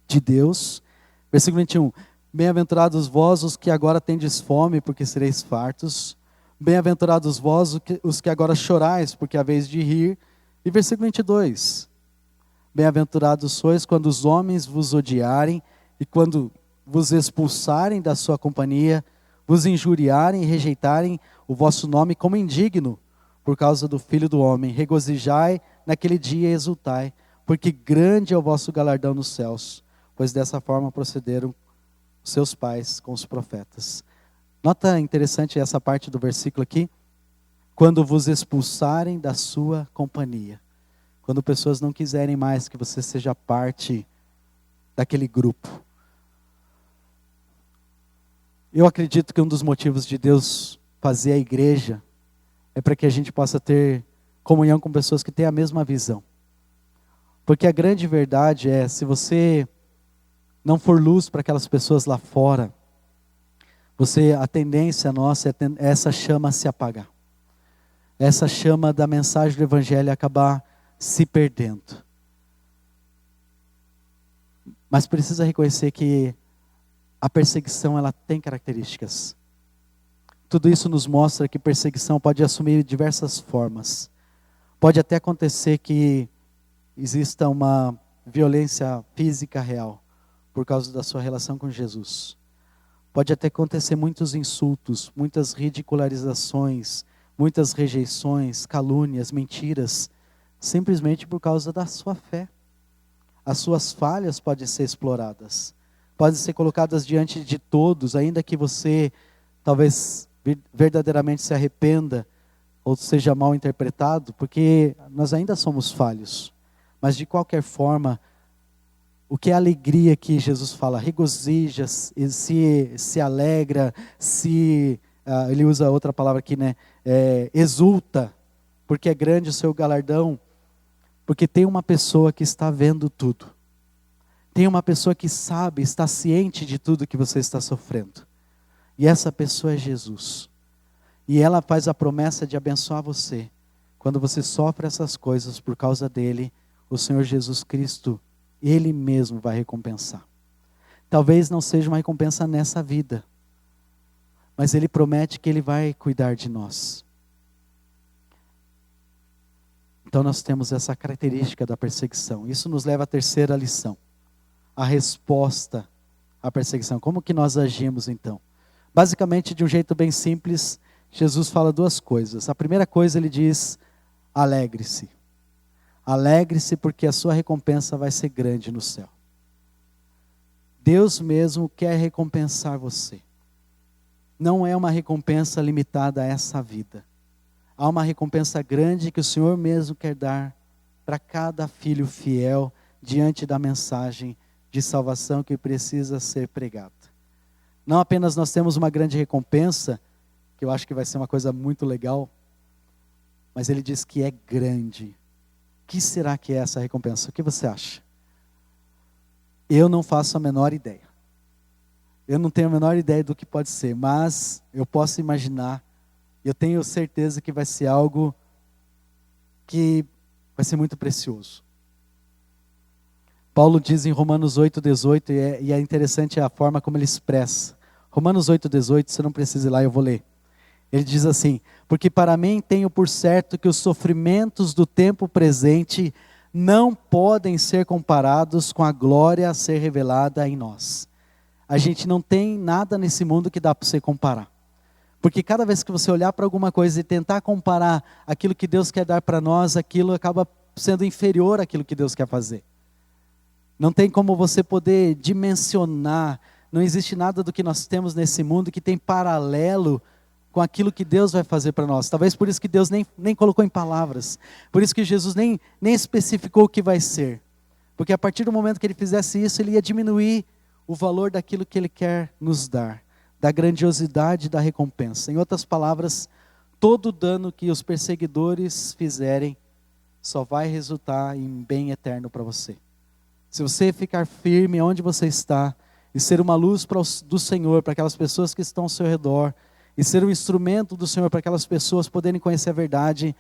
de Deus. Versículo 21, bem-aventurados vós, os que agora tendes fome, porque sereis fartos. Bem-aventurados vós, os que agora chorais, porque haveis de rir. E versículo 22, bem-aventurados sois quando os homens vos odiarem e quando vos expulsarem da sua companhia, vos injuriarem e rejeitarem o vosso nome como indigno, por causa do Filho do Homem. Regozijai naquele dia e exultai, porque grande é o vosso galardão nos céus, pois dessa forma procederam seus pais com os profetas. Nota interessante essa parte do versículo aqui. Quando vos expulsarem da sua companhia. Quando pessoas não quiserem mais que você seja parte daquele grupo. Eu acredito que um dos motivos de Deus fazer a igreja é para que a gente possa ter comunhão com pessoas que têm a mesma visão. Porque a grande verdade é, se você não for luz para aquelas pessoas lá fora, a tendência nossa é essa chama se apagar. Essa chama da mensagem do Evangelho acabar se perdendo. Mas precisa reconhecer que a perseguição ela tem características. Tudo isso nos mostra que perseguição pode assumir diversas formas. Pode até acontecer que exista uma violência física real por causa da sua relação com Jesus. Pode até acontecer muitos insultos, muitas ridicularizações, muitas rejeições, calúnias, mentiras, simplesmente por causa da sua fé. As suas falhas podem ser exploradas, podem ser colocadas diante de todos, ainda que você talvez verdadeiramente se arrependa ou seja mal interpretado, porque nós ainda somos falhos. Mas de qualquer forma, o que é a alegria que Jesus fala? Regozija, se alegra, ele usa outra palavra aqui, né? Exulta, porque é grande o seu galardão. Porque tem uma pessoa que está vendo tudo. Tem uma pessoa que sabe, está ciente de tudo que você está sofrendo. E essa pessoa é Jesus. E ela faz a promessa de abençoar você. Quando você sofre essas coisas por causa dele, o Senhor Jesus Cristo, Ele mesmo vai recompensar. Talvez não seja uma recompensa nessa vida, mas Ele promete que Ele vai cuidar de nós. Então nós temos essa característica da perseguição. Isso nos leva à terceira lição. A resposta à perseguição. Como que nós agimos então? Basicamente, de um jeito bem simples, Jesus fala duas coisas. A primeira coisa, Ele diz: alegre-se. Alegre-se porque a sua recompensa vai ser grande no céu. Deus mesmo quer recompensar você. Não é uma recompensa limitada a essa vida. Há uma recompensa grande que o Senhor mesmo quer dar para cada filho fiel diante da mensagem de salvação que precisa ser pregada. Não apenas nós temos uma grande recompensa, que eu acho que vai ser uma coisa muito legal, mas Ele diz que é grande. O que será que é essa recompensa? O que você acha? Eu não faço a menor ideia. Eu não tenho a menor ideia do que pode ser, mas eu posso imaginar, eu tenho certeza que vai ser algo que vai ser muito precioso. Paulo diz em Romanos 8,18, e é interessante a forma como ele expressa. Romanos 8,18, você não precisa ir lá, eu vou ler. Ele diz assim: porque para mim tenho por certo que os sofrimentos do tempo presente não podem ser comparados com a glória a ser revelada em nós. A gente não tem nada nesse mundo que dá para você comparar. Porque cada vez que você olhar para alguma coisa e tentar comparar aquilo que Deus quer dar para nós, aquilo acaba sendo inferior àquilo que Deus quer fazer. Não tem como você poder dimensionar, não existe nada do que nós temos nesse mundo que tem paralelo com aquilo que Deus vai fazer para nós. Talvez por isso que Deus nem colocou em palavras. Por isso que Jesus nem especificou o que vai ser. Porque a partir do momento que Ele fizesse isso, Ele ia diminuir o valor daquilo que Ele quer nos dar. Da grandiosidade da recompensa. Em outras palavras, todo dano que os perseguidores fizerem só vai resultar em bem eterno para você. Se você ficar firme onde você está e ser uma luz do Senhor para aquelas pessoas que estão ao seu redor, e ser um instrumento do Senhor para aquelas pessoas poderem conhecer a verdade,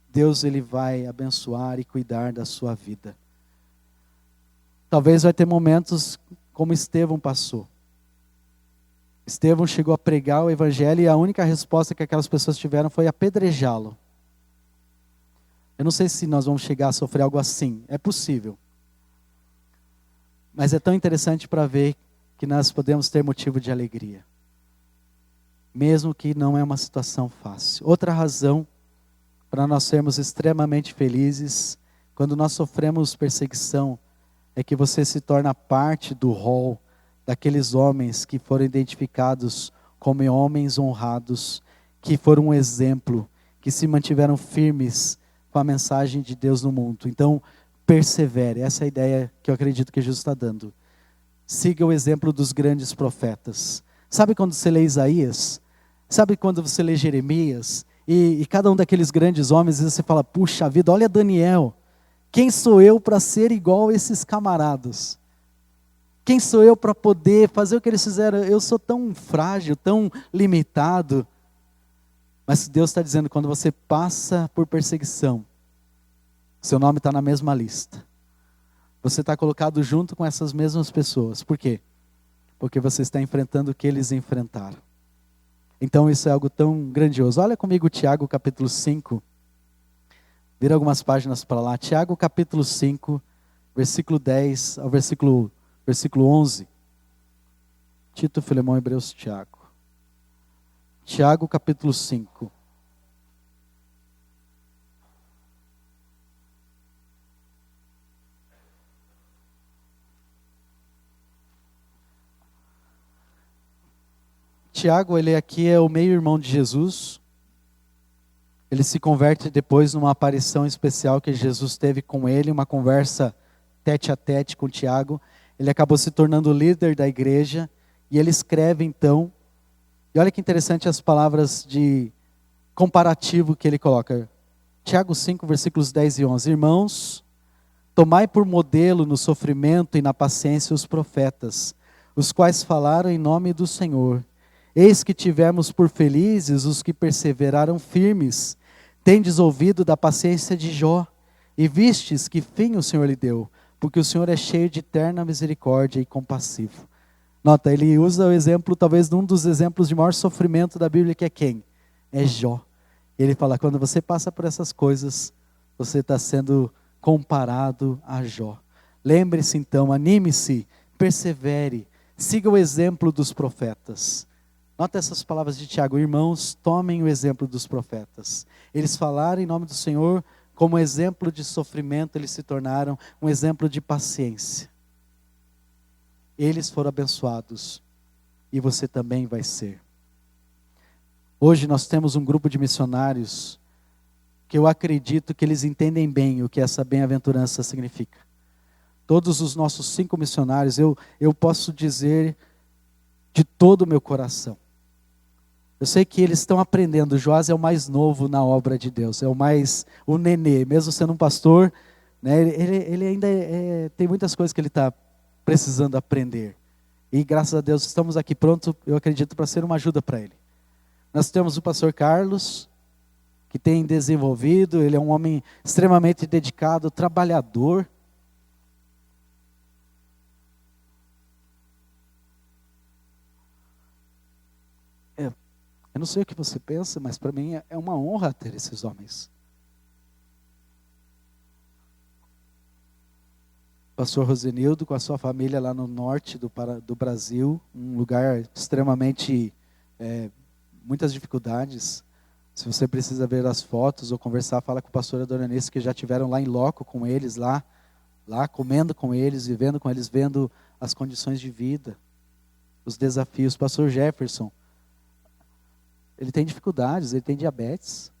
Deus Ele vai abençoar e cuidar da sua vida. Talvez vai ter momentos como Estevão passou. Estevão chegou a pregar o evangelho e a única resposta que aquelas pessoas tiveram foi apedrejá-lo. Eu não sei se nós vamos chegar a sofrer algo assim, é possível. Mas é tão interessante para ver que nós podemos ter motivo de alegria. Mesmo que não é uma situação fácil. Outra razão para nós sermos extremamente felizes quando nós sofremos perseguição é que você se torna parte do rol daqueles homens que foram identificados como homens honrados, que foram um exemplo, que se mantiveram firmes com a mensagem de Deus no mundo. Então, persevere. Essa é a ideia que eu acredito que Jesus está dando. Siga o exemplo dos grandes profetas. Sabe quando você lê Isaías? Sabe quando você lê Jeremias? E cada um daqueles grandes homens, às vezes você fala, puxa vida, olha Daniel. Quem sou eu para ser igual a esses camaradas? Quem sou eu para poder fazer o que eles fizeram? Eu sou tão frágil, tão limitado. Mas Deus está dizendo, quando você passa por perseguição, seu nome está na mesma lista. Você está colocado junto com essas mesmas pessoas. Por quê? Porque você está enfrentando o que eles enfrentaram. Então isso é algo tão grandioso. Olha comigo Tiago capítulo 5. Vira algumas páginas para lá. Tiago capítulo 5, versículo 10 ao versículo 11. Tito, Filemão, Hebreus, Tiago. Tiago capítulo 5. Tiago, ele aqui é o meio-irmão de Jesus. Ele se converte depois numa aparição especial que Jesus teve com ele, uma conversa tete a tete com Tiago. Ele acabou se tornando líder da igreja e ele escreve então. E olha que interessante as palavras de comparativo que ele coloca. Tiago 5, versículos 10 e 11. Irmãos, tomai por modelo no sofrimento e na paciência os profetas, os quais falaram em nome do Senhor. Eis que tivemos por felizes os que perseveraram firmes. Tendes ouvido da paciência de Jó, e vistes que fim o Senhor lhe deu, porque o Senhor é cheio de eterna misericórdia e compassivo. Nota, ele usa o exemplo, talvez um dos exemplos de maior sofrimento da Bíblia, que é quem? É Jó. Ele fala, quando você passa por essas coisas, você está sendo comparado a Jó. Lembre-se então, anime-se, persevere, siga o exemplo dos profetas. Nota essas palavras de Tiago, irmãos, tomem o exemplo dos profetas. Eles falaram em nome do Senhor, como exemplo de sofrimento, eles se tornaram um exemplo de paciência. Eles foram abençoados, e você também vai ser. Hoje nós temos um grupo de missionários, que eu acredito que eles entendem bem o que essa bem-aventurança significa. Todos os nossos 5 missionários, eu posso dizer de todo o meu coração. Eu sei que eles estão aprendendo. O Joás é o mais novo na obra de Deus, é o nenê, mesmo sendo um pastor, né, ele ainda tem muitas coisas que ele está precisando aprender. E graças a Deus estamos aqui prontos, eu acredito, para ser uma ajuda para ele. Nós temos o pastor Carlos, que tem desenvolvido, ele é um homem extremamente dedicado, trabalhador. Eu não sei o que você pensa, mas para mim é uma honra ter esses homens. Pastor Rosenildo com a sua família lá no norte do Brasil, um lugar extremamente, muitas dificuldades. Se você precisa ver as fotos ou conversar, fala com o pastor Adoranice, que já estiveram lá em loco com eles, lá comendo com eles, vivendo com eles, vendo as condições de vida, os desafios. Pastor Jefferson, ele tem dificuldades, ele tem diabetes,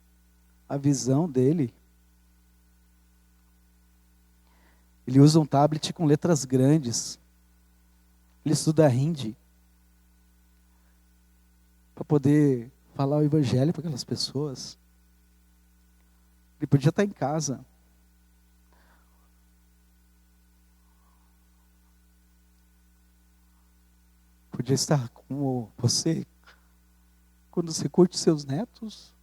a visão dele. Ele usa um tablet com letras grandes. Ele estuda Hindi para poder falar o evangelho para aquelas pessoas. Ele podia estar em casa. Podia estar com você quando você curte seus netos.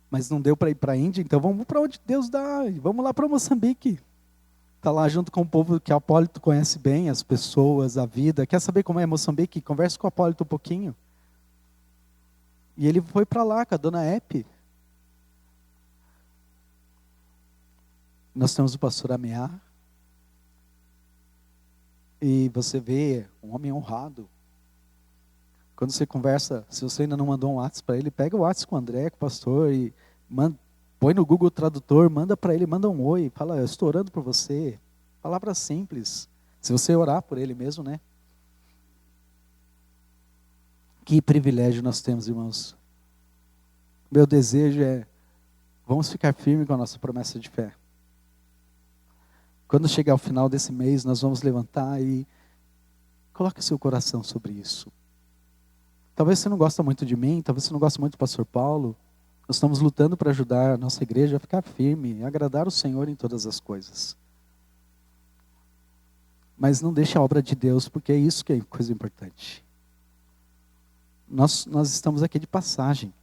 Mas não deu para ir para a Índia, então vamos para onde Deus dá. Vamos lá para Moçambique. Está lá junto com o povo que Apólito conhece bem, as pessoas, a vida. Quer saber como é Moçambique? Conversa com o Apólito um pouquinho. E ele foi para lá com a dona Epe. Nós temos o pastor Amear. E você vê um homem honrado. Quando você conversa, se você ainda não mandou um WhatsApp para ele, pega o WhatsApp com o André, com o pastor, e põe no Google Tradutor, manda para ele, manda um oi, fala, eu estou orando por você. Palavras simples. Se você orar por ele mesmo, né? Que privilégio nós temos, irmãos. Meu desejo é, vamos ficar firmes com a nossa promessa de fé. Quando chegar ao final desse mês, nós vamos levantar e coloque seu coração sobre isso. Talvez você não goste muito de mim, talvez você não goste muito do pastor Paulo. Nós estamos lutando para ajudar a nossa igreja a ficar firme, a agradar o Senhor em todas as coisas. Mas não deixe a obra de Deus, porque é isso que é coisa importante. Nós estamos aqui de passagem.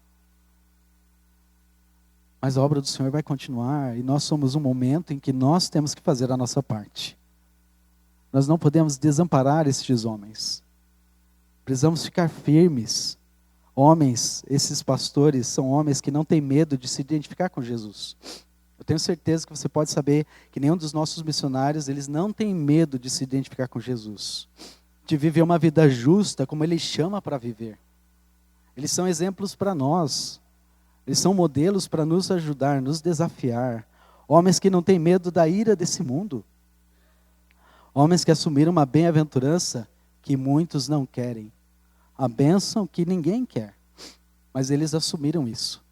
Mas a obra do Senhor vai continuar e nós somos um momento em que nós temos que fazer a nossa parte. Nós não podemos desamparar estes homens. Precisamos ficar firmes. Homens, esses pastores são homens que não têm medo de se identificar com Jesus. Eu tenho certeza que você pode saber que nenhum dos nossos missionários, eles não têm medo de se identificar com Jesus. De viver uma vida justa como Ele chama para viver. Eles são exemplos para nós. Eles são modelos para nos ajudar, nos desafiar. Homens que não têm medo da ira desse mundo. Homens que assumiram uma bem-aventurança que muitos não querem. A bênção que ninguém quer. Mas eles assumiram isso.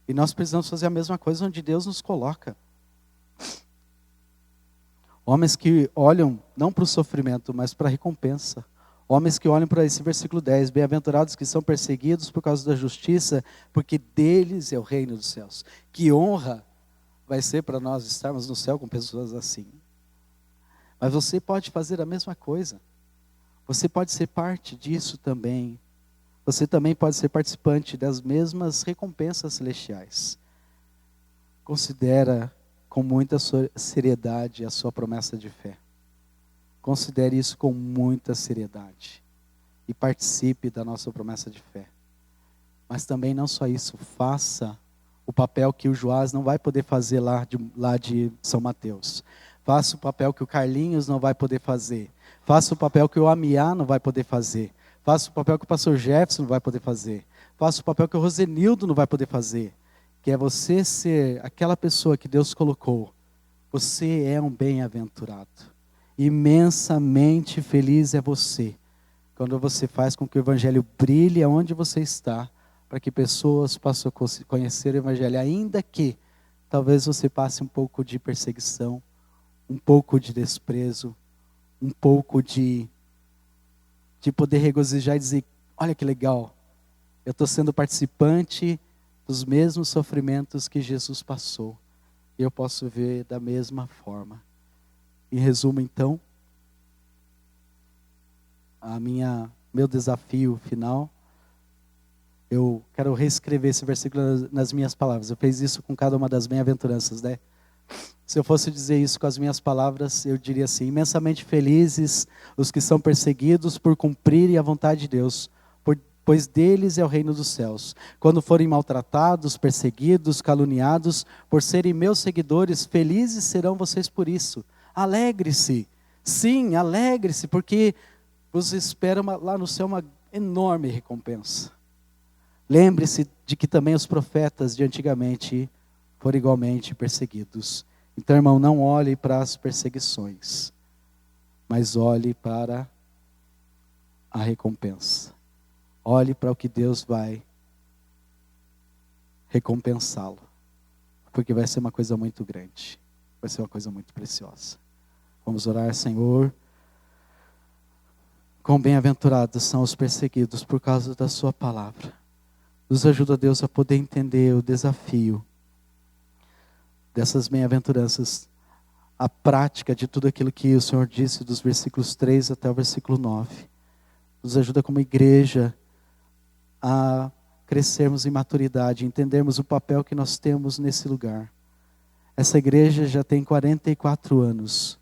E nós precisamos fazer a mesma coisa onde Deus nos coloca. Homens que olham não para o sofrimento, mas para a recompensa. Homens que olham para esse versículo 10, bem-aventurados que são perseguidos por causa da justiça, porque deles é o reino dos céus. Que honra vai ser para nós estarmos no céu com pessoas assim. Mas você pode fazer a mesma coisa. Você pode ser parte disso também. Você também pode ser participante das mesmas recompensas celestiais. Considera com muita seriedade a sua promessa de fé. Considere isso com muita seriedade. E participe da nossa promessa de fé. Mas também não só isso, faça o papel que o Joás não vai poder fazer lá de São Mateus. Faça o papel que o Carlinhos não vai poder fazer. Faça o papel que o Amiá não vai poder fazer. Faça o papel que o pastor Jefferson não vai poder fazer. Faça o papel que o Rosenildo não vai poder fazer. Que é você ser aquela pessoa que Deus colocou. Você é um bem-aventurado. Imensamente feliz é você. Quando você faz com que o Evangelho brilhe aonde você está. Para que pessoas possam conhecer o Evangelho. Ainda que talvez você passe um pouco de perseguição. Um pouco de desprezo. Um pouco de poder regozijar e dizer, olha que legal, eu estou sendo participante dos mesmos sofrimentos que Jesus passou. E eu posso ver da mesma forma. Em resumo, então, meu desafio final, eu quero reescrever esse versículo nas minhas palavras. Eu fiz isso com cada uma das bem-aventuranças, né? Se eu fosse dizer isso com as minhas palavras, eu diria assim, imensamente felizes os que são perseguidos por cumprirem a vontade de Deus, pois deles é o reino dos céus. Quando forem maltratados, perseguidos, caluniados, por serem meus seguidores, felizes serão vocês por isso. Alegre-se, sim, alegre-se, porque vos espera lá no céu uma enorme recompensa. Lembre-se de que também os profetas de antigamente foram igualmente perseguidos. Então, irmão, não olhe para as perseguições, mas olhe para a recompensa. Olhe para o que Deus vai recompensá-lo. Porque vai ser uma coisa muito grande. Vai ser uma coisa muito preciosa. Vamos orar, Senhor. Quão bem-aventurados são os perseguidos por causa da sua palavra. Nos ajuda, Deus, a poder entender o desafio dessas bem-aventuranças, a prática de tudo aquilo que o Senhor disse dos versículos 3 até o versículo 9. Nos ajuda como igreja a crescermos em maturidade, entendermos o papel que nós temos nesse lugar. Essa igreja já tem 44 anos.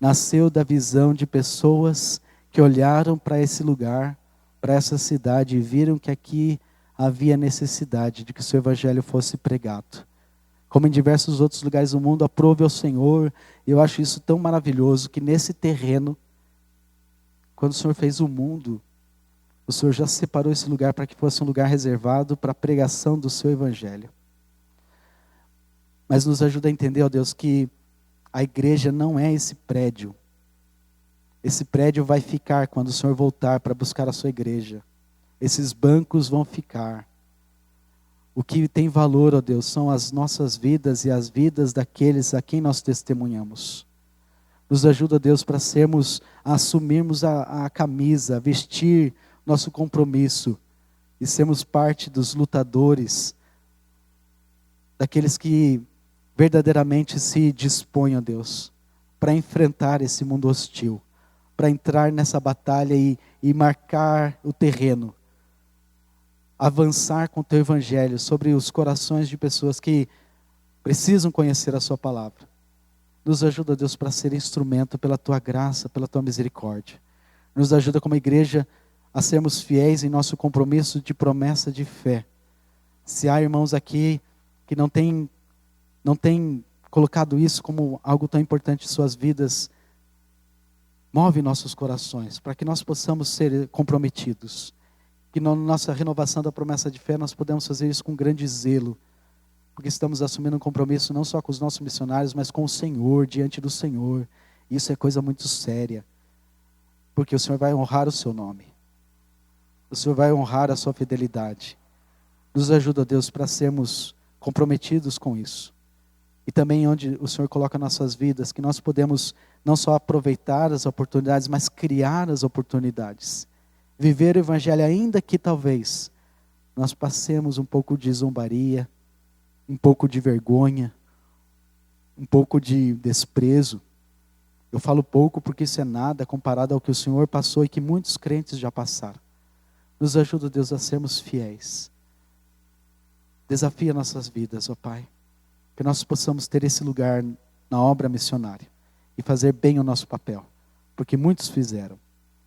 Nasceu da visão de pessoas que olharam para esse lugar, para essa cidade e viram que aqui havia necessidade de que o seu evangelho fosse pregado. Como em diversos outros lugares do mundo, aprove ao Senhor. Eu acho isso tão maravilhoso que nesse terreno, quando o Senhor fez o mundo, o Senhor já separou esse lugar para que fosse um lugar reservado para a pregação do seu evangelho. Mas nos ajuda a entender, ó Deus, que a igreja não é esse prédio. Esse prédio vai ficar quando o Senhor voltar para buscar a sua igreja. Esses bancos vão ficar. O que tem valor, ó Deus, são as nossas vidas e as vidas daqueles a quem nós testemunhamos. Nos ajuda, Deus, para assumirmos a camisa, vestir nosso compromisso e sermos parte dos lutadores, daqueles que verdadeiramente se dispõem, ó Deus, para enfrentar esse mundo hostil, para entrar nessa batalha e marcar o terreno. Avançar com o teu evangelho sobre os corações de pessoas que precisam conhecer a sua palavra. Nos ajuda, Deus, para ser instrumento pela tua graça, pela tua misericórdia. Nos ajuda como igreja a sermos fiéis em nosso compromisso de promessa de fé. Se há irmãos aqui que não têm colocado isso como algo tão importante em suas vidas, move nossos corações para que nós possamos ser comprometidos. Que na nossa renovação da promessa de fé nós podemos fazer isso com grande zelo, porque estamos assumindo um compromisso não só com os nossos missionários, mas com o Senhor, diante do Senhor. Isso é coisa muito séria, porque o Senhor vai honrar o seu nome, o Senhor vai honrar a sua fidelidade. Nos ajuda, Deus, para sermos comprometidos com isso, e também onde o Senhor coloca nossas vidas, que nós podemos não só aproveitar as oportunidades, mas criar as oportunidades. Viver o Evangelho, ainda que talvez nós passemos um pouco de zombaria, um pouco de vergonha, um pouco de desprezo. Eu falo pouco porque isso é nada comparado ao que o Senhor passou e que muitos crentes já passaram. Nos ajuda, Deus, a sermos fiéis. Desafia nossas vidas, ó Pai. Que nós possamos ter esse lugar na obra missionária e fazer bem o nosso papel. Porque muitos fizeram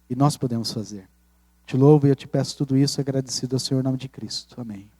e nós podemos fazer. Te louvo e eu te peço tudo isso agradecido ao Senhor em nome de Cristo. Amém.